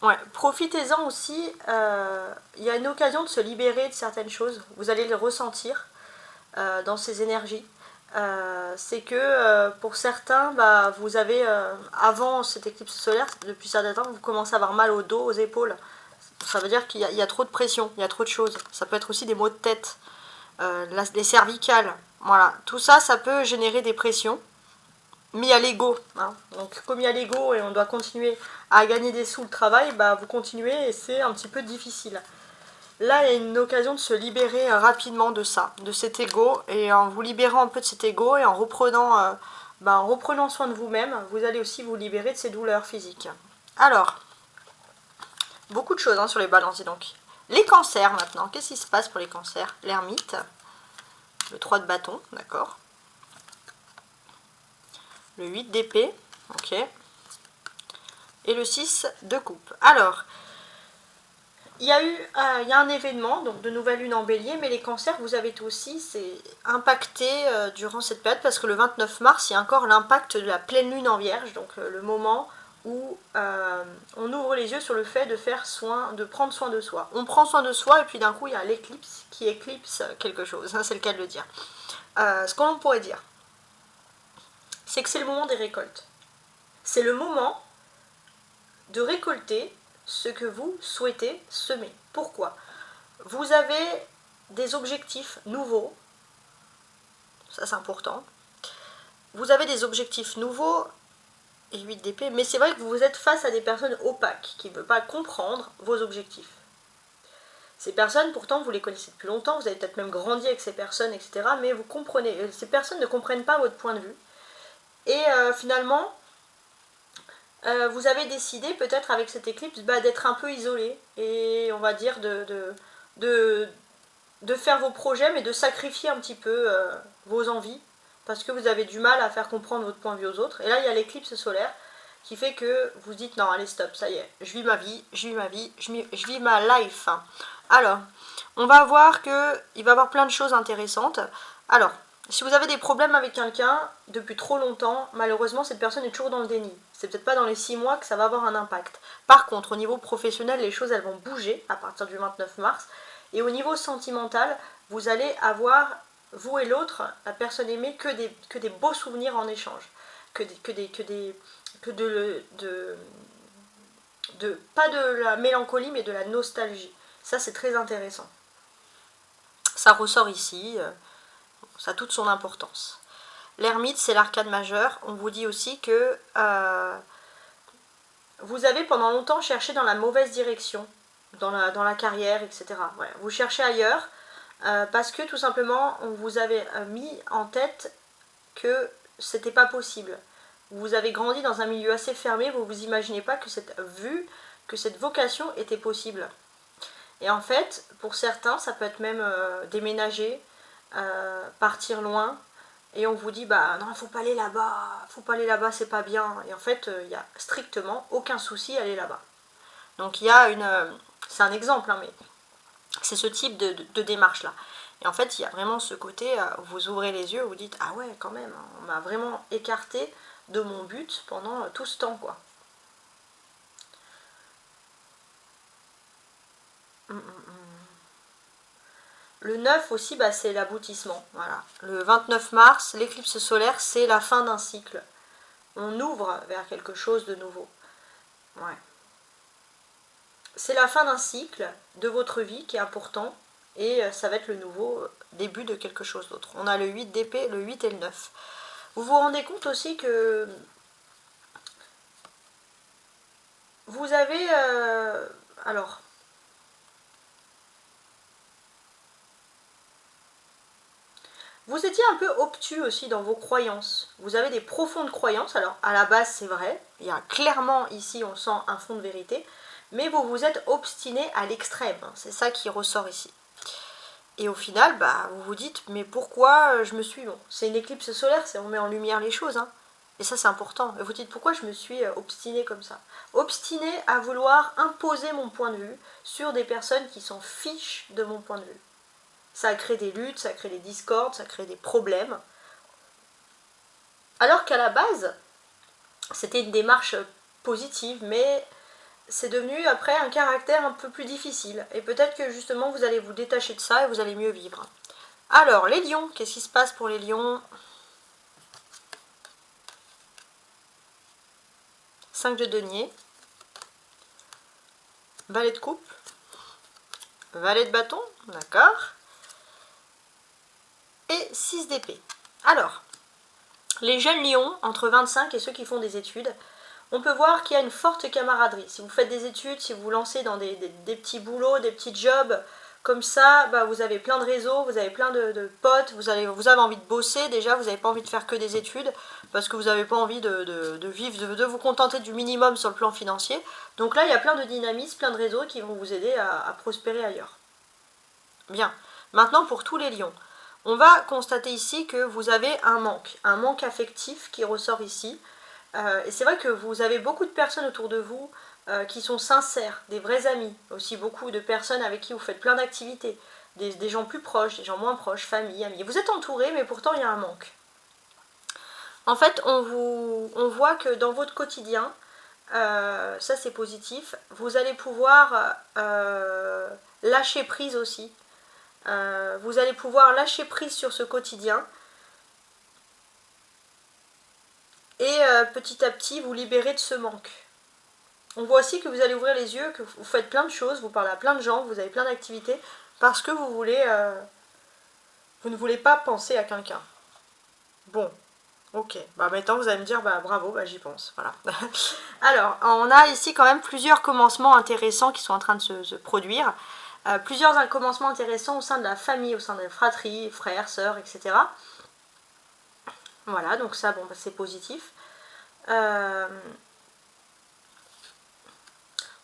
Speaker 1: Ouais, profitez-en aussi, il y a une occasion de se libérer de certaines choses, vous allez le ressentir dans ces énergies. C'est que pour certains, bah, vous avez, avant cette éclipse solaire, depuis certains temps, vous commencez à avoir mal au dos, aux épaules. Ça veut dire qu'il y a trop de pression, il y a trop de choses. Ça peut être aussi des maux de tête, les cervicales. Voilà, tout ça, ça peut générer des pressions. Mais il y a l'ego, hein. Donc comme il y a l'ego et on doit continuer à gagner des sous le travail, bah vous continuez et c'est un petit peu difficile. Là, il y a une occasion de se libérer rapidement de ça, de cet ego, et en vous libérant un peu de cet ego et en reprenant soin de vous-même, vous allez aussi vous libérer de ces douleurs physiques. Alors, beaucoup de choses hein, sur les balances, donc. Les cancers maintenant, qu'est-ce qui se passe pour les cancers? L'ermite, le 3 de bâton, d'accord. Le 8 d'épée, ok. Et le 6 de coupe. Alors, il y a un événement, donc de nouvelle lune en bélier, mais les cancers, vous avez aussi, c'est impacté durant cette période, parce que le 29 mars, il y a encore l'impact de la pleine lune en vierge, donc le moment où on ouvre les yeux sur le fait de prendre soin de soi. On prend soin de soi, et puis d'un coup, il y a l'éclipse qui éclipse quelque chose, c'est le cas de le dire. Ce qu'on pourrait dire, c'est que c'est le moment des récoltes. C'est le moment de récolter ce que vous souhaitez semer. Pourquoi? Vous avez des objectifs nouveaux, ça c'est important. Vous avez des objectifs nouveaux, et 8 d'épée, mais c'est vrai que vous êtes face à des personnes opaques qui ne veulent pas comprendre vos objectifs. Ces personnes, pourtant, vous les connaissez depuis longtemps, vous avez peut-être même grandi avec ces personnes, etc. Mais vous comprenez, ces personnes ne comprennent pas votre point de vue. Et finalement, vous avez décidé, peut-être avec cette éclipse, d'être un peu isolé. Et on va dire de faire vos projets, mais de sacrifier un petit peu vos envies, parce que vous avez du mal à faire comprendre votre point de vue aux autres. Et là, il y a l'éclipse solaire qui fait que vous dites non, allez, stop, ça y est, je vis ma vie, je vis ma life. Alors, on va voir qu'il va y avoir plein de choses intéressantes. Alors, si vous avez des problèmes avec quelqu'un depuis trop longtemps, malheureusement, cette personne est toujours dans le déni. C'est peut-être pas dans les 6 mois que ça va avoir un impact. Par contre, au niveau professionnel, les choses, elles vont bouger à partir du 29 mars. Et au niveau sentimental, vous allez avoir, vous et l'autre, la personne aimée, que des beaux souvenirs en échange. Pas de la mélancolie, mais de la nostalgie. Ça, c'est très intéressant. Ça ressort ici, ça a toute son importance. L'ermite, c'est l'arcane majeur. On vous dit aussi que vous avez pendant longtemps cherché dans la mauvaise direction, dans la carrière, etc. Ouais, vous cherchez ailleurs, parce que tout simplement, on vous avait mis en tête que c'était pas possible. Vous avez grandi dans un milieu assez fermé, vous vous imaginez pas que cette vocation était possible. Et en fait, pour certains, ça peut être même déménager, partir loin, et on vous dit bah non, faut pas aller là-bas, c'est pas bien. Et en fait, il n'y a strictement aucun souci à aller là-bas. Donc il y a c'est un exemple, hein, mais c'est ce type de démarche-là. Et en fait, il y a vraiment ce côté, vous ouvrez les yeux, vous dites ah ouais, quand même, on m'a vraiment écarté de mon but pendant tout ce temps, quoi. Le 9 aussi, bah, c'est l'aboutissement. Voilà. Le 29 mars, l'éclipse solaire, c'est la fin d'un cycle. On ouvre vers quelque chose de nouveau. Ouais. C'est la fin d'un cycle de votre vie qui est important, et ça va être le nouveau début de quelque chose d'autre. On a le 8 d'épée, le 8 et le 9. Vous vous rendez compte aussi que vous avez... alors... Vous étiez un peu obtus aussi dans vos croyances. Vous avez des profondes croyances. Alors, à la base, c'est vrai. Il y a clairement, ici, on sent un fond de vérité. Mais vous vous êtes obstiné à l'extrême. C'est ça qui ressort ici. Et au final, bah, vous vous dites, mais pourquoi je me suis... Bon, c'est une éclipse solaire, on met en lumière les choses, hein. Et ça, c'est important. Et vous dites, pourquoi je me suis obstinée comme ça? Obstinée à vouloir imposer mon point de vue sur des personnes qui s'en fichent de mon point de vue. Ça crée des luttes, ça crée des discordes, ça crée des problèmes. Alors qu'à la base, c'était une démarche positive, mais c'est devenu après un caractère un peu plus difficile. Et peut-être que justement vous allez vous détacher de ça et vous allez mieux vivre. Alors, les lions, qu'est-ce qui se passe pour les lions? 5 de denier, valet de coupe, valet de bâton, d'accord, et 6 d'épée. Alors, les jeunes lions, entre 25 et ceux qui font des études, on peut voir qu'il y a une forte camaraderie. Si vous faites des études, si vous vous lancez dans des petits boulots, des petits jobs, comme ça, bah, vous avez plein de réseaux, vous avez plein de potes, vous avez envie de bosser déjà, vous n'avez pas envie de faire que des études, parce que vous n'avez pas envie de vivre, de vous contenter du minimum sur le plan financier. Donc là, il y a plein de dynamisme, plein de réseaux qui vont vous aider à prospérer ailleurs. Bien. Maintenant, pour tous les lions, on va constater ici que vous avez un manque affectif qui ressort ici. Et c'est vrai que vous avez beaucoup de personnes autour de vous qui sont sincères, des vrais amis, aussi beaucoup de personnes avec qui vous faites plein d'activités, des gens plus proches, des gens moins proches, famille, amis. Vous êtes entouré, mais pourtant il y a un manque. En fait, on voit que dans votre quotidien, ça c'est positif, vous allez pouvoir lâcher prise aussi. Vous allez pouvoir lâcher prise sur ce quotidien et petit à petit vous libérer de ce manque. On voit aussi que vous allez ouvrir les yeux, que vous faites plein de choses, vous parlez à plein de gens, vous avez plein d'activités, parce que vous ne voulez pas penser à quelqu'un. Bon, ok. Bah maintenant vous allez me dire, bah bravo, bah j'y pense. Voilà. Alors, on a ici quand même plusieurs commencements intéressants qui sont en train de se produire. Plusieurs commencements intéressants au sein de la famille, au sein de la fratrie, frères, sœurs, etc. Voilà, donc ça, bon, bah, c'est positif.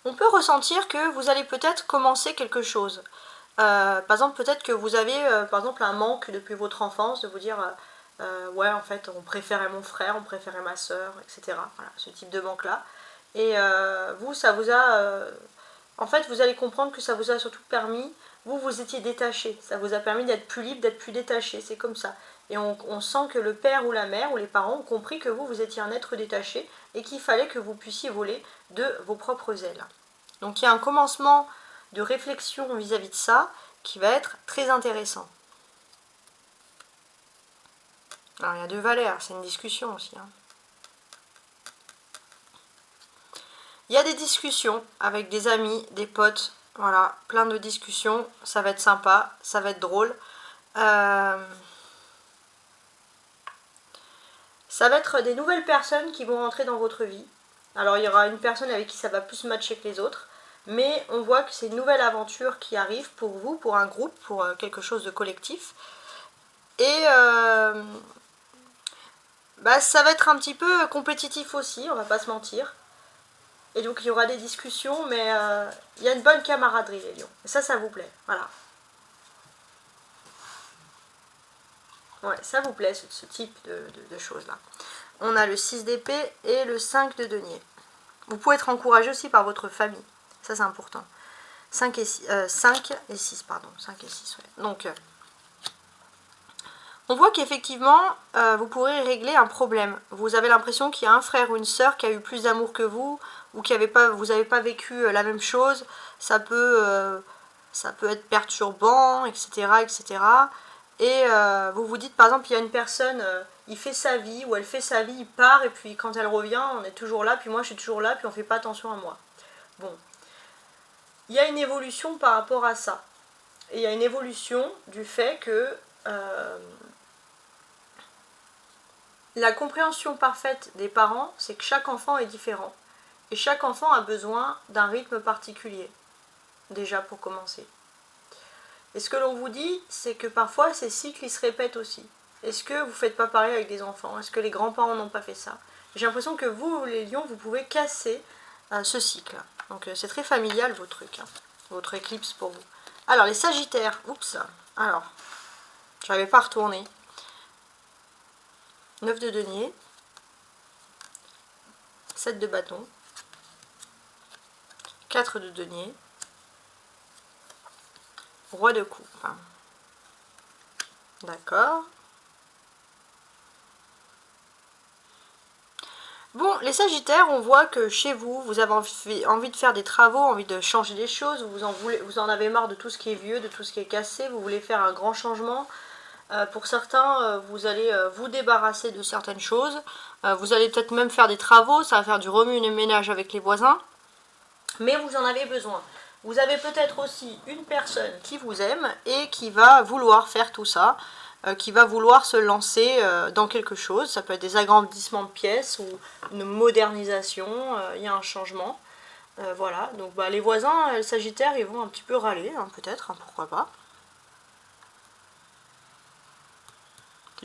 Speaker 1: On peut ressentir que vous allez peut-être commencer quelque chose. Par exemple, peut-être que vous avez par exemple un manque depuis votre enfance, de vous dire ouais, en fait, on préférait mon frère, on préférait ma soeur, etc. Voilà, ce type de manque-là. Et vous, ça vous a... en fait, vous allez comprendre que ça vous a surtout permis, vous étiez détaché, ça vous a permis d'être plus libre, d'être plus détaché, c'est comme ça. Et on sent que le père ou la mère ou les parents ont compris que vous étiez un être détaché et qu'il fallait que vous puissiez voler de vos propres ailes. Donc il y a un commencement de réflexion vis-à-vis de ça qui va être très intéressant. Alors il y a 2 valets, c'est une discussion aussi. Hein. Il y a des discussions avec des amis, des potes, voilà, plein de discussions, ça va être sympa, ça va être drôle. Ça va être des nouvelles personnes qui vont rentrer dans votre vie. Alors il y aura une personne avec qui ça va plus matcher que les autres, mais on voit que c'est une nouvelle aventure qui arrive pour vous, pour un groupe, pour quelque chose de collectif. Et bah, ça va être un petit peu compétitif aussi, on va pas se mentir. Et donc il y aura des discussions, mais il y a une bonne camaraderie les lions. Et ça vous plaît, voilà. Ouais, ça vous plaît ce type de choses-là. On a le 6 d'épée et le 5 de denier. Vous pouvez être encouragé aussi par votre famille. Ça c'est important. 5 et 6, pardon. 5 et 6, ouais. Donc, on voit qu'effectivement, vous pourrez régler un problème. Vous avez l'impression qu'il y a un frère ou une sœur qui a eu plus d'amour que vous, ou que vous n'avez pas vécu la même chose. Ça peut être perturbant, etc. etc. Et vous vous dites, par exemple, il y a une personne, il fait sa vie, ou elle fait sa vie, il part, et puis quand elle revient, on est toujours là, puis moi je suis toujours là, puis on ne fait pas attention à moi. Bon. Il y a une évolution par rapport à ça. Et il y a une évolution du fait que la compréhension parfaite des parents, c'est que chaque enfant est différent. Et chaque enfant a besoin d'un rythme particulier, déjà pour commencer. Et ce que l'on vous dit, c'est que parfois ces cycles ils se répètent aussi. Est-ce que vous ne faites pas pareil avec des enfants? Est-ce que les grands-parents n'ont pas fait ça? J'ai l'impression que vous, les lions, vous pouvez casser ce cycle. Donc c'est très familial vos trucs, hein, votre éclipse pour vous. Alors les sagittaires, oups, Alors, j'arrivais pas à retourner. 9 de denier. 7 de bâton. 4 de denier. Roi de coupe. D'accord. Bon, les Sagittaires, on voit que chez vous, vous avez envie de faire des travaux, envie de changer des choses, vous en avez marre de tout ce qui est vieux, de tout ce qui est cassé, vous voulez faire un grand changement. Pour certains, vous allez vous débarrasser de certaines choses. Vous allez peut-être même faire des travaux, ça va faire du remue-ménage avec les voisins. Mais vous en avez besoin. Vous avez peut-être aussi une personne qui vous aime et qui va vouloir faire tout ça. Qui va vouloir se lancer dans quelque chose. Ça peut être des agrandissements de pièces ou une modernisation, il y a un changement. Voilà, donc les voisins, les Sagittaires, ils vont un petit peu râler, hein, peut-être, hein, pourquoi pas.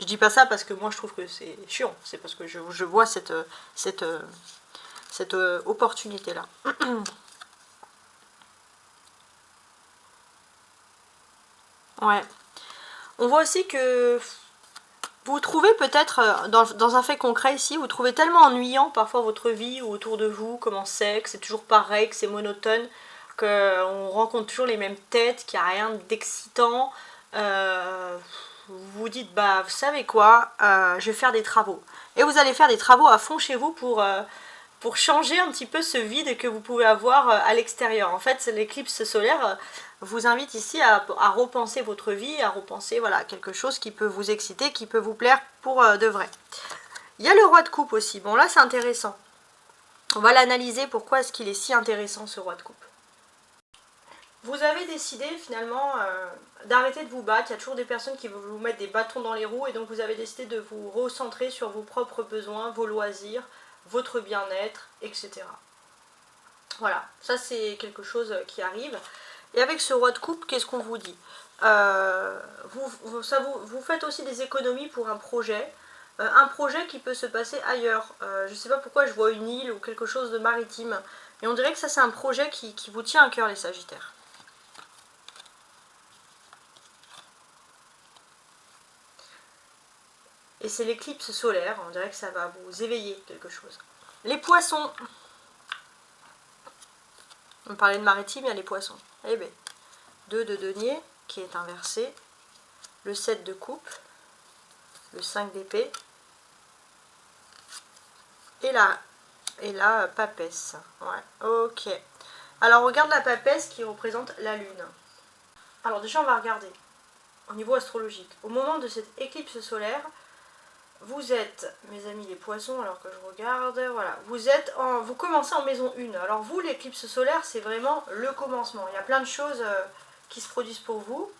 Speaker 1: Je dis pas ça parce que moi je trouve que c'est chiant, c'est parce que je vois cette opportunité-là. Ouais. On voit aussi que vous trouvez peut-être, dans un fait concret ici, vous trouvez tellement ennuyant parfois votre vie ou autour de vous, comment c'est, que c'est toujours pareil, que c'est monotone, qu'on rencontre toujours les mêmes têtes, qu'il n'y a rien d'excitant. Vous vous dites, vous savez quoi, je vais faire des travaux. Et vous allez faire des travaux à fond chez vous pour changer un petit peu ce vide que vous pouvez avoir à l'extérieur. En fait, l'éclipse solaire vous invite ici à repenser votre vie, à repenser quelque chose qui peut vous exciter, qui peut vous plaire pour de vrai. Il y a le roi de coupe aussi. Bon, là, c'est intéressant. On va l'analyser. Pourquoi est-ce qu'il est si intéressant, ce roi de coupe? Vous avez décidé finalement d'arrêter de vous battre. Il y a toujours des personnes qui veulent vous mettre des bâtons dans les roues et donc vous avez décidé de vous recentrer sur vos propres besoins, vos loisirs, votre bien-être, etc. Voilà, ça c'est quelque chose qui arrive. Et avec ce roi de coupe, qu'est-ce qu'on vous dit? Vous faites aussi des économies pour un projet qui peut se passer ailleurs. Je ne sais pas pourquoi je vois une île ou quelque chose de maritime. Et on dirait que ça c'est un projet qui vous tient à cœur, les Sagittaires. Et c'est l'éclipse solaire, on dirait que ça va vous éveiller quelque chose. Les poissons. On parlait de maritime, il y a les poissons. Eh bien, 2 de denier qui est inversé, le 7 de coupe, le 5 d'épée, et la papesse. Ouais, ok. Alors, on regarde la papesse qui représente la lune. Alors déjà, on va regarder au niveau astrologique. Au moment de cette éclipse solaire, vous êtes, mes amis les poissons, alors que je regarde, voilà, vous commencez en maison 1. Alors vous, l'éclipse solaire, c'est vraiment le commencement. Il y a plein de choses qui se produisent pour vous.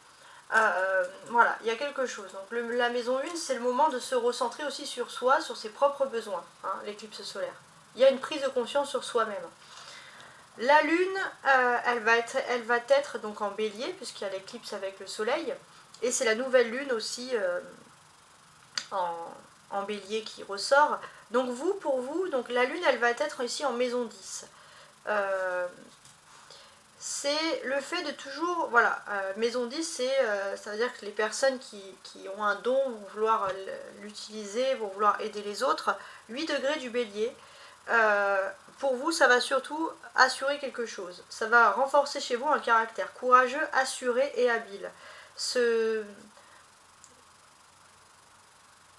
Speaker 1: Voilà, il y a quelque chose. Donc la maison 1, c'est le moment de se recentrer aussi sur soi, sur ses propres besoins, hein, l'éclipse solaire. Il y a une prise de conscience sur soi-même. La lune, elle va être donc en bélier, puisqu'il y a l'éclipse avec le soleil, et c'est la nouvelle lune aussi en bélier qui ressort. Donc pour vous, donc la lune, elle va être ici en maison 10. C'est le fait de toujours, voilà, maison 10, ça veut dire que les personnes qui ont un don vont vouloir l'utiliser, vont vouloir aider les autres. 8 degrés du bélier, pour vous, ça va surtout assurer quelque chose. Ça va renforcer chez vous un caractère courageux, assuré et habile.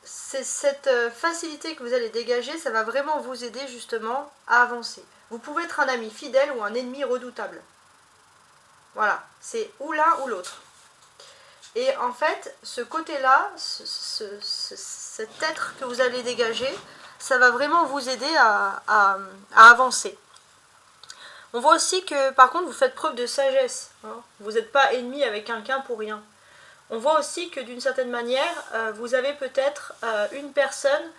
Speaker 1: Cette facilité que vous allez dégager, ça va vraiment vous aider justement à avancer. Vous pouvez être un ami fidèle ou un ennemi redoutable. Voilà, c'est ou l'un ou l'autre. Et en fait, ce côté-là, cet être que vous allez dégager, ça va vraiment vous aider à avancer. On voit aussi que par contre, vous faites preuve de sagesse. Hein. Vous n'êtes pas ennemi avec quelqu'un pour rien. On voit aussi que d'une certaine manière, vous avez peut-être une personne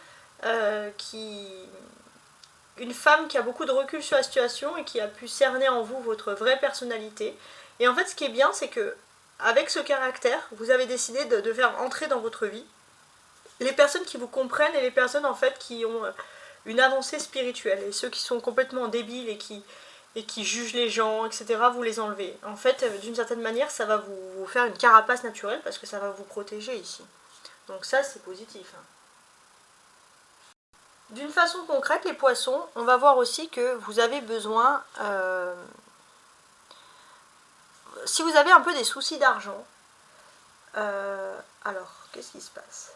Speaker 1: une femme qui a beaucoup de recul sur la situation et qui a pu cerner en vous votre vraie personnalité. Et en fait, ce qui est bien, c'est que avec ce caractère, vous avez décidé de faire entrer dans votre vie les personnes qui vous comprennent et les personnes en fait qui ont une avancée spirituelle. Et ceux qui sont complètement débiles et et qui jugent les gens, etc., vous les enlevez. En fait, d'une certaine manière, ça va vous faire une carapace naturelle parce que ça va vous protéger ici. Donc ça, c'est positif. D'une façon concrète, les poissons, on va voir aussi que vous avez besoin, si vous avez un peu des soucis d'argent, alors, qu'est-ce qui se passe?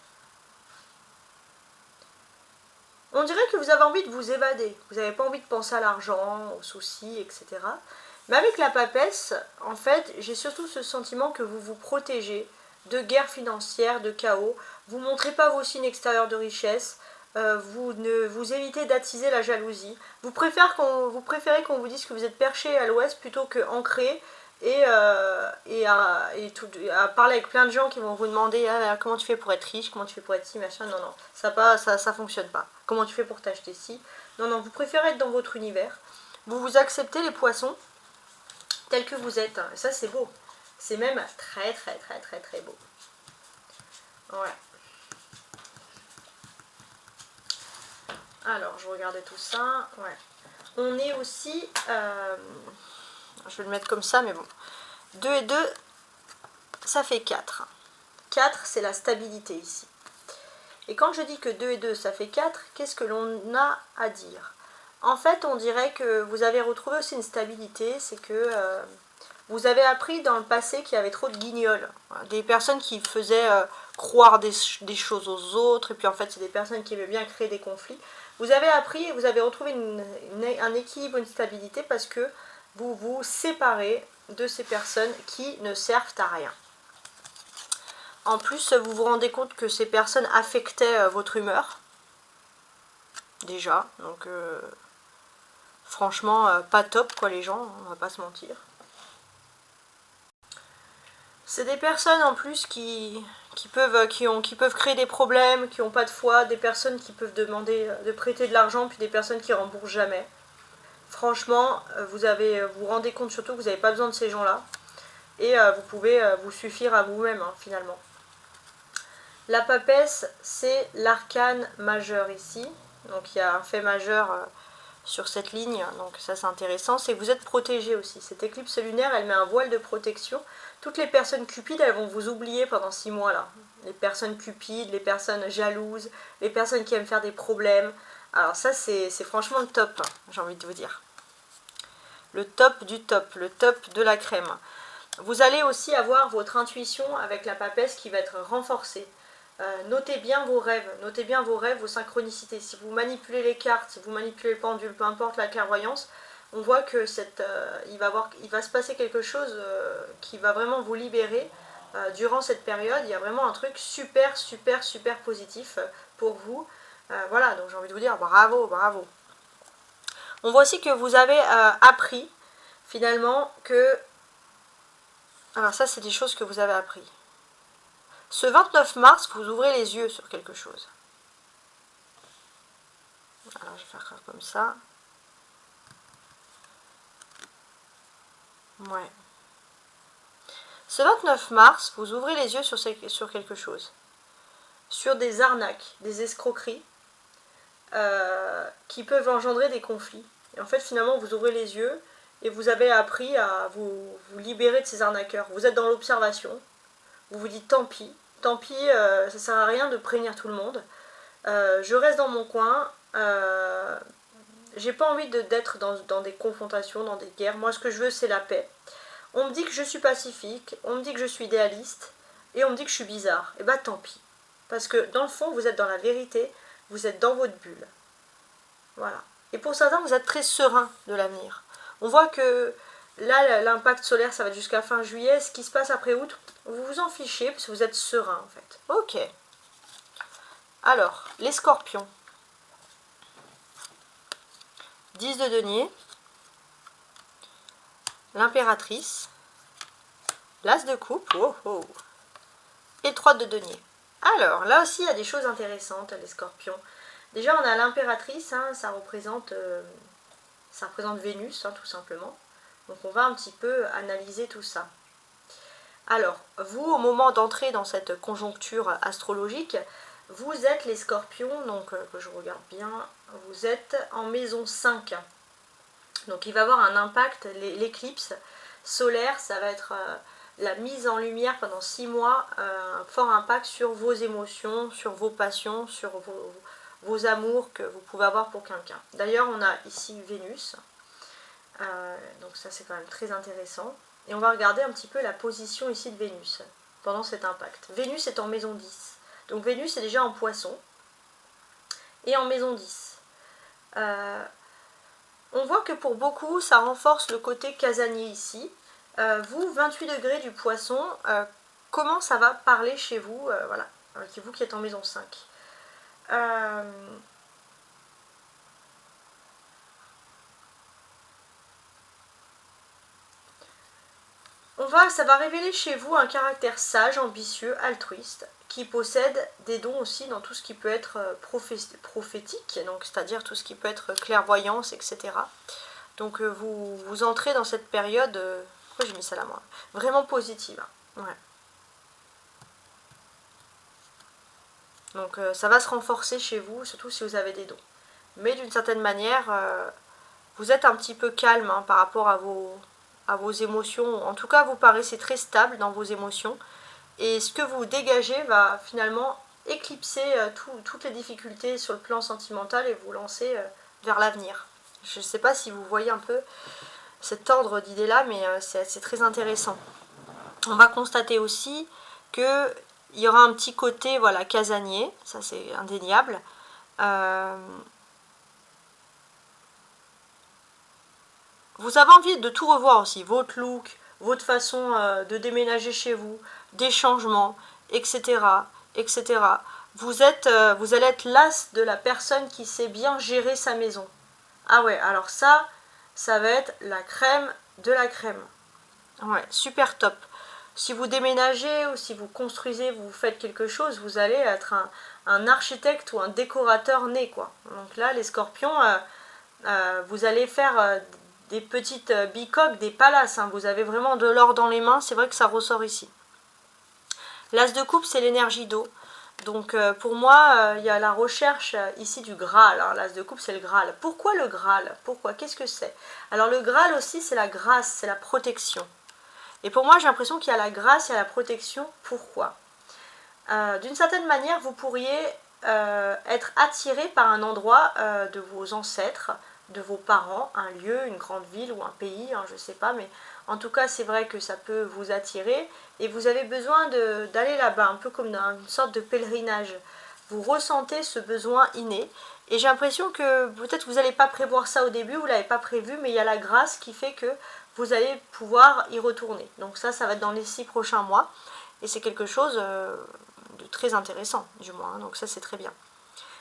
Speaker 1: On dirait que vous avez envie de vous évader. Vous n'avez pas envie de penser à l'argent, aux soucis, etc. Mais avec la papesse, en fait, j'ai surtout ce sentiment que vous vous protégez de guerres financières, de chaos. Vous ne montrez pas vos signes extérieurs de richesse. Vous évitez d'attiser la jalousie. Vous préférez qu'on vous dise que vous êtes perché à l'ouest plutôt que ancré à parler avec plein de gens qui vont vous demander comment tu fais pour être riche, comment tu fais pour être ci, machin. Non, non, ça fonctionne pas. Comment tu fais pour t'acheter ci? Non, non, vous préférez être dans votre univers. Vous acceptez les poissons tels que vous êtes. Et ça, c'est beau. C'est même très, très, très, très, très beau. Ouais. Alors, je regardais tout ça. Ouais. On est aussi... je vais le mettre comme ça, mais bon. 2 et 2, ça fait 4. 4, c'est la stabilité ici. Et quand je dis que 2 et 2, ça fait 4, qu'est-ce que l'on a à dire? En fait, on dirait que vous avez retrouvé aussi une stabilité, c'est que vous avez appris dans le passé qu'il y avait trop de guignols. Des personnes qui faisaient croire des choses aux autres, et puis en fait, c'est des personnes qui aimaient bien créer des conflits. Vous avez appris, vous avez retrouvé un équilibre, une stabilité, parce que vous vous séparez de ces personnes qui ne servent à rien. En plus, vous vous rendez compte que ces personnes affectaient votre humeur. Déjà, donc franchement, pas top quoi les gens, on va pas se mentir. C'est des personnes en plus qui peuvent créer des problèmes, qui n'ont pas de foi, des personnes qui peuvent demander de prêter de l'argent, puis des personnes qui remboursent jamais. Franchement, vous vous rendez compte surtout que vous n'avez pas besoin de ces gens-là. Et vous pouvez vous suffire à vous-même, hein, finalement. La papesse, c'est l'arcane majeur ici. Donc il y a un fait majeur sur cette ligne, donc ça c'est intéressant. C'est que vous êtes protégé aussi. Cette éclipse lunaire, elle met un voile de protection. Toutes les personnes cupides, elles vont vous oublier pendant 6 mois là. Les personnes cupides, les personnes jalouses, les personnes qui aiment faire des problèmes. Alors ça c'est franchement le top, hein, j'ai envie de vous dire. Le top du top, le top de la crème. Vous allez aussi avoir votre intuition avec la papesse qui va être renforcée. Notez bien vos rêves, vos synchronicités. Si vous manipulez les cartes, si vous manipulez le pendule, peu importe la clairvoyance, on voit que il va se passer quelque chose qui va vraiment vous libérer durant cette période. Il y a vraiment un truc super, super, super positif pour vous. Voilà, donc j'ai envie de vous dire bravo, bravo. On voit aussi que vous avez appris finalement que... Alors ça, c'est des choses que vous avez appris. Ce 29 mars, vous ouvrez les yeux sur quelque chose. Alors, je vais faire comme ça. Ouais. Ce 29 mars, vous ouvrez les yeux sur quelque chose. Sur des arnaques, des escroqueries qui peuvent engendrer des conflits. Et en fait, finalement, vous ouvrez les yeux et vous avez appris à vous libérer de ces arnaqueurs. Vous êtes dans l'observation. Vous vous dites tant pis, ça sert à rien de prévenir tout le monde. Je reste dans mon coin. J'ai pas envie d'être dans des confrontations, dans des guerres. Moi, ce que je veux, c'est la paix. On me dit que je suis pacifique, on me dit que je suis idéaliste, et on me dit que je suis bizarre. Et bah tant pis. Parce que dans le fond, vous êtes dans la vérité, vous êtes dans votre bulle. Voilà. Et pour certains, vous êtes très serein de l'avenir. On voit que là, l'impact solaire, ça va jusqu'à fin juillet. Ce qui se passe après août, vous vous en fichez, parce que vous êtes serein, en fait. Ok. Alors, les scorpions. 10 de denier. L'impératrice. L'as de coupe. Oh, oh. Et le 3 de denier. Alors, là aussi, il y a des choses intéressantes, les scorpions. Déjà, on a l'impératrice, hein, ça représente Vénus, hein, tout simplement. Donc, on va un petit peu analyser tout ça. Alors, vous, au moment d'entrer dans cette conjoncture astrologique, vous êtes les scorpions, donc que je regarde bien, vous êtes en maison 5. Donc il va avoir un impact, l'éclipse solaire, ça va être la mise en lumière pendant 6 mois, un fort impact sur vos émotions, sur vos passions, sur vos amours que vous pouvez avoir pour quelqu'un. D'ailleurs, on a ici Vénus, donc ça c'est quand même très intéressant. Et on va regarder un petit peu la position ici de Vénus pendant cet impact. Vénus est en maison 10. Donc Vénus est déjà en Poisson et en maison 10. On voit que pour beaucoup, ça renforce le côté casanier ici. Vous, 28 degrés du Poisson, comment ça va parler chez vous, voilà, vous qui êtes en maison 5. Ça va révéler chez vous un caractère sage, ambitieux, altruiste, qui possède des dons aussi dans tout ce qui peut être prophétique, donc c'est-à-dire tout ce qui peut être clairvoyance, etc. Donc vous entrez dans cette période, pourquoi j'ai mis ça là moi, vraiment positive. Ouais. Donc ça va se renforcer chez vous, surtout si vous avez des dons. Mais d'une certaine manière, vous êtes un petit peu calme hein, par rapport à vos émotions. En tout cas, vous paraissez très stable dans vos émotions. Et ce que vous dégagez va finalement éclipser toutes les difficultés sur le plan sentimental et vous lancer vers l'avenir. Je ne sais pas si vous voyez un peu cet ordre d'idées-là, mais c'est très intéressant. On va constater aussi qu'il y aura un petit côté voilà, casanier, ça c'est indéniable. Vous avez envie de tout revoir aussi, votre look, votre façon de déménager chez vous, des changements, etc. etc. Vous allez être l'as de la personne qui sait bien gérer sa maison. Ah ouais, alors ça va être la crème de la crème. Ouais, super top. Si vous déménagez ou si vous construisez, vous faites quelque chose, vous allez être un architecte ou un décorateur né, quoi. Donc là, les scorpions, vous allez faire des petites bicoques, des palaces. Hein. Vous avez vraiment de l'or dans les mains, c'est vrai que ça ressort ici. L'as de coupe, c'est l'énergie d'eau. Donc pour moi, il y a la recherche ici du Graal. Hein. L'as de coupe, c'est le Graal. Pourquoi le Graal? Pourquoi? Qu'est-ce que c'est? Alors le Graal aussi, c'est la grâce, c'est la protection. Et pour moi, j'ai l'impression qu'il y a la grâce et la protection. Pourquoi? D'une certaine manière, vous pourriez être attiré par un endroit de vos ancêtres, de vos parents, un lieu, une grande ville ou un pays, hein, je ne sais pas, mais en tout cas, c'est vrai que ça peut vous attirer et vous avez besoin d'aller là-bas, un peu comme dans une sorte de pèlerinage. Vous ressentez ce besoin inné et j'ai l'impression que peut-être vous n'allez pas prévoir ça au début, vous ne l'avez pas prévu, mais il y a la grâce qui fait que vous allez pouvoir y retourner. Donc ça va être dans les 6 prochains mois et c'est quelque chose de très intéressant, du moins, donc ça c'est très bien.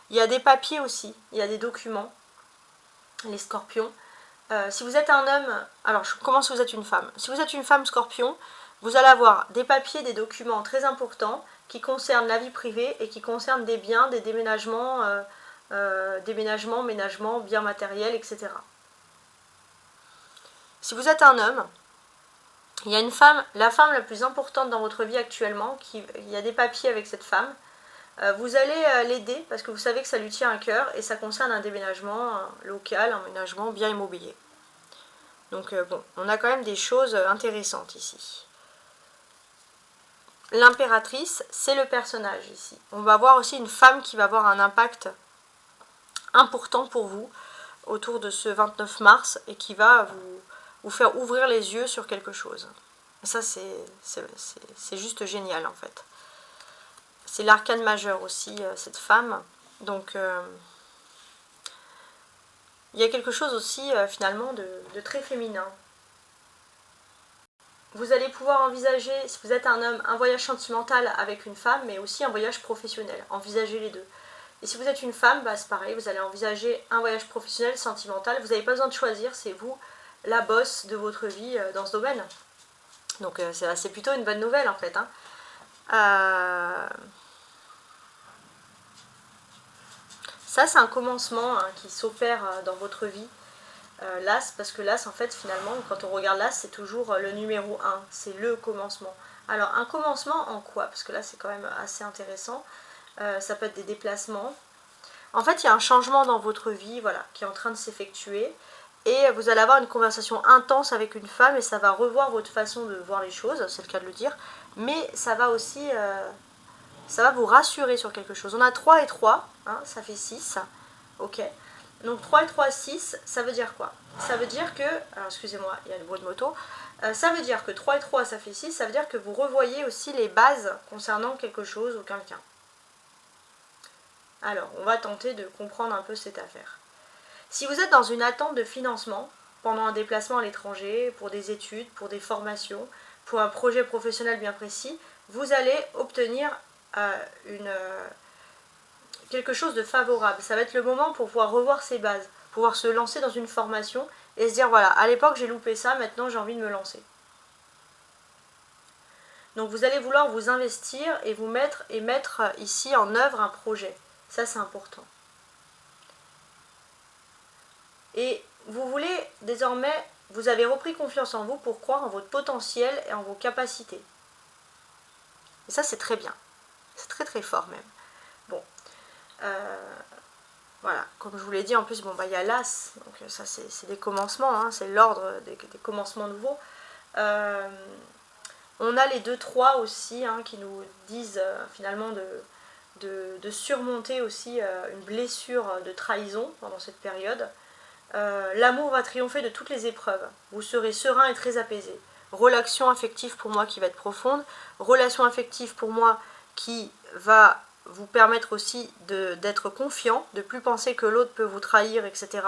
Speaker 1: Il y a des papiers aussi, il y a des documents, les scorpions. Si vous êtes un homme, alors je commence si vous êtes une femme. Si vous êtes une femme scorpion, vous allez avoir des papiers, des documents très importants qui concernent la vie privée et qui concernent des biens, des déménagements, ménagements, biens matériels, etc. Si vous êtes un homme, il y a une femme, la femme la plus importante dans votre vie actuellement, il y a des papiers avec cette femme. Vous allez l'aider parce que vous savez que ça lui tient à cœur et ça concerne un déménagement local, un ménagement bien immobilier. Donc bon, on a quand même des choses intéressantes ici. L'impératrice, c'est le personnage ici. On va voir aussi une femme qui va avoir un impact important pour vous autour de ce 29 mars et qui va vous faire ouvrir les yeux sur quelque chose. Et ça, c'est juste génial en fait. C'est l'arcane majeur aussi, cette femme. Donc, il y a quelque chose aussi, finalement, de très féminin. Vous allez pouvoir envisager, si vous êtes un homme, un voyage sentimental avec une femme, mais aussi un voyage professionnel. Envisagez les deux. Et si vous êtes une femme, bah, c'est pareil, vous allez envisager un voyage professionnel, sentimental. Vous n'avez pas besoin de choisir, c'est vous la boss de votre vie dans ce domaine. Donc, c'est plutôt une bonne nouvelle, en fait. Hein. Ça, c'est un commencement hein, qui s'opère dans votre vie. L'As, parce que l'As, en fait, finalement, quand on regarde l'As, c'est toujours le numéro 1. C'est le commencement. Alors, un commencement en quoi? Parce que là, c'est quand même assez intéressant. Ça peut être des déplacements. En fait, il y a un changement dans votre vie, voilà, qui est en train de s'effectuer. et vous allez avoir une conversation intense avec une femme et ça va revoir votre façon de voir les choses, c'est le cas de le dire, mais ça va aussi ça va vous rassurer sur quelque chose. On a 3 et 3, hein, ça fait 6, ok. Donc 3 et 3, 6, ça veut dire quoi? Ça veut dire que, alors excusez-moi, il y a le bruit de moto, ça veut dire que 3 et 3, ça fait 6, ça veut dire que vous revoyez aussi les bases concernant quelque chose ou quelqu'un. Alors, on va tenter de comprendre un peu cette affaire. Si vous êtes dans une attente de financement, pendant un déplacement à l'étranger, pour des études, pour des formations, pour un projet professionnel bien précis, vous allez obtenir quelque chose de favorable. Ça va être le moment pour pouvoir revoir ses bases, pouvoir se lancer dans une formation et se dire voilà, à l'époque j'ai loupé ça, maintenant j'ai envie de me lancer. Donc vous allez vouloir vous investir et mettre ici en œuvre un projet. Ça c'est important. Et vous voulez désormais, vous avez repris confiance en vous pour croire en votre potentiel et en vos capacités. Et ça c'est très bien. C'est très très fort même. Bon. Voilà, comme je vous l'ai dit, en plus, bon, bah, il y a l'As, donc ça c'est des commencements, hein, c'est l'ordre des commencements nouveaux. On a les 2-3 aussi, hein, qui nous disent finalement de surmonter aussi une blessure de trahison pendant cette période. L'amour va triompher de toutes les épreuves. Vous serez serein et très apaisé. Relation affective pour moi qui va être profonde. Relation affective pour moi qui va vous permettre aussi d'être confiant, de ne plus penser que l'autre peut vous trahir, etc.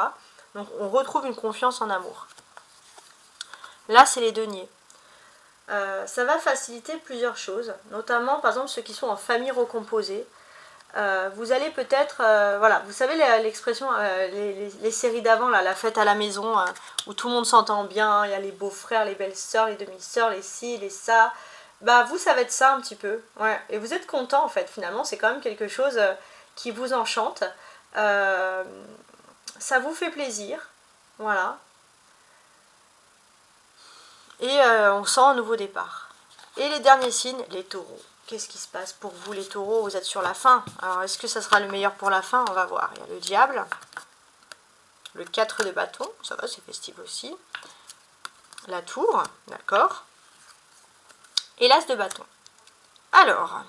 Speaker 1: Donc on retrouve une confiance en amour. Là, c'est les deniers. Ça va faciliter plusieurs choses, notamment par exemple ceux qui sont en famille recomposée. Vous allez peut-être, voilà, vous savez l'expression, les séries d'avant, la fête à la maison, où tout le monde s'entend bien, il y a les beaux-frères, les belles-sœurs, les demi-sœurs, les ci, les ça. Bah vous, ça va être ça un petit peu, ouais. Et vous êtes content en fait, finalement, c'est quand même quelque chose qui vous enchante. Ça vous fait plaisir, voilà. Et on sent un nouveau départ. Et les derniers signes, les taureaux. Qu'est-ce qui se passe pour vous les taureaux? Vous êtes sur la fin. Alors est-ce que ça sera le meilleur pour la fin? On va voir. Il y a le diable, le 4 de bâton, ça va, c'est festif aussi. La tour, d'accord. Et l'as de bâton. Alors,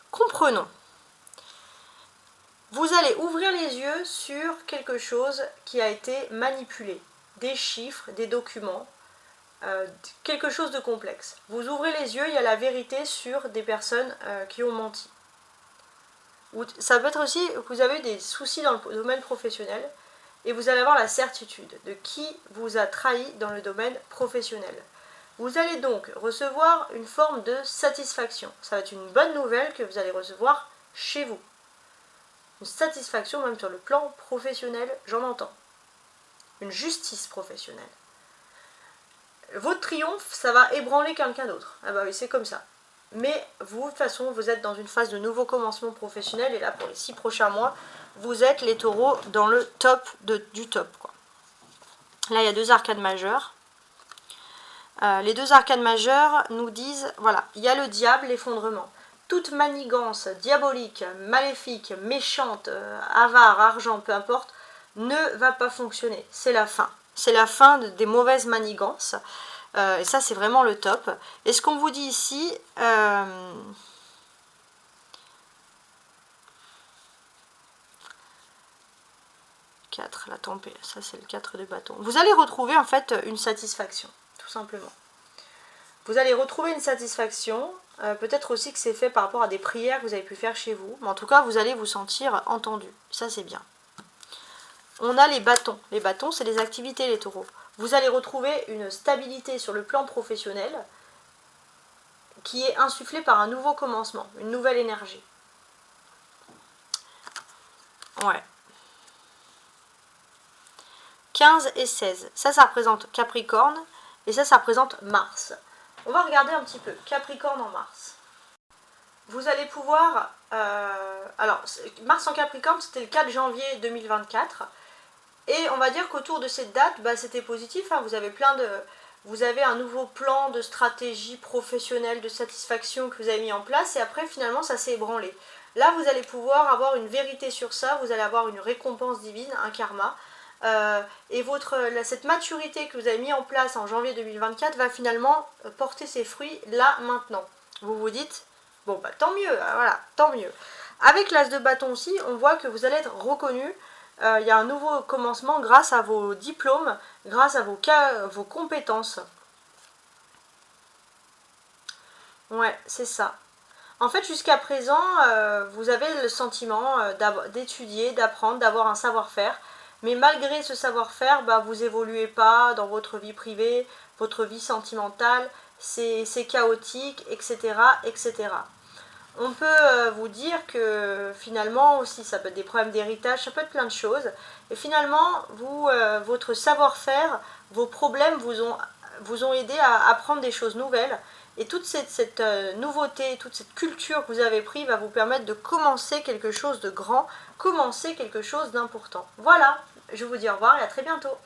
Speaker 1: comprenons. Vous allez ouvrir les yeux sur quelque chose qui a été manipulé. Des chiffres, des documents, quelque chose de complexe. Vous ouvrez les yeux, il y a la vérité sur des personnes qui ont menti. Ça peut être aussi que vous avez eu des soucis dans le domaine professionnel et vous allez avoir la certitude de qui vous a trahi dans le domaine professionnel. Vous allez donc recevoir une forme de satisfaction. Ça va être une bonne nouvelle que vous allez recevoir chez vous. Une satisfaction même sur le plan professionnel, j'en entends. Une justice professionnelle. Votre triomphe, ça va ébranler quelqu'un d'autre. Ah bah oui, c'est comme ça. Mais vous, de toute façon, vous êtes dans une phase de nouveau commencement professionnel et là, pour les 6 prochains mois, vous êtes les taureaux dans le top du top, quoi. Là, il y a 2 arcanes majeures. Les 2 arcanes majeures nous disent, voilà, il y a le diable, l'effondrement. Toute manigance diabolique, maléfique, méchante, avare, argent, peu importe, ne va pas fonctionner. C'est la fin. C'est la fin des mauvaises manigances. Et ça, c'est vraiment le top. Et ce qu'on vous dit ici... 4, la tempête, ça c'est le 4 de bâton. Vous allez retrouver en fait une satisfaction, tout simplement. Vous allez retrouver une satisfaction, peut-être aussi que c'est fait par rapport à des prières que vous avez pu faire chez vous, mais en tout cas vous allez vous sentir entendu, ça c'est bien. On a les bâtons. Les bâtons, c'est les activités, les taureaux. Vous allez retrouver une stabilité sur le plan professionnel qui est insufflée par un nouveau commencement, une nouvelle énergie. Ouais. 15 et 16. Ça représente Capricorne et ça représente Mars. On va regarder un petit peu. Capricorne en Mars. Vous allez pouvoir... alors, Mars en Capricorne, c'était le 4 janvier 2024. Et on va dire qu'autour de cette date, bah, c'était positif. Hein, vous avez un nouveau plan de stratégie professionnelle, de satisfaction que vous avez mis en place. Et après, finalement, ça s'est ébranlé. Là, vous allez pouvoir avoir une vérité sur ça. Vous allez avoir une récompense divine, un karma. et cette maturité que vous avez mis en place en janvier 2024 va finalement porter ses fruits là, maintenant. Vous vous dites, bon bah tant mieux, voilà, tant mieux. Avec l'as de bâton aussi, on voit que vous allez être reconnu. Il y a un nouveau commencement grâce à vos diplômes, grâce à vos compétences. Ouais, c'est ça. En fait, jusqu'à présent, vous avez le sentiment d'étudier, d'apprendre, d'avoir un savoir-faire. Mais malgré ce savoir-faire, bah, vous évoluez pas dans votre vie privée, votre vie sentimentale, c'est chaotique, etc., etc. On peut vous dire que finalement aussi, ça peut être des problèmes d'héritage, ça peut être plein de choses. Et finalement, votre savoir-faire, vos problèmes vous ont aidé à apprendre des choses nouvelles. Et toute cette nouveauté, toute cette culture que vous avez prise va vous permettre de commencer quelque chose de grand, commencer quelque chose d'important. Voilà, je vous dis au revoir et à très bientôt.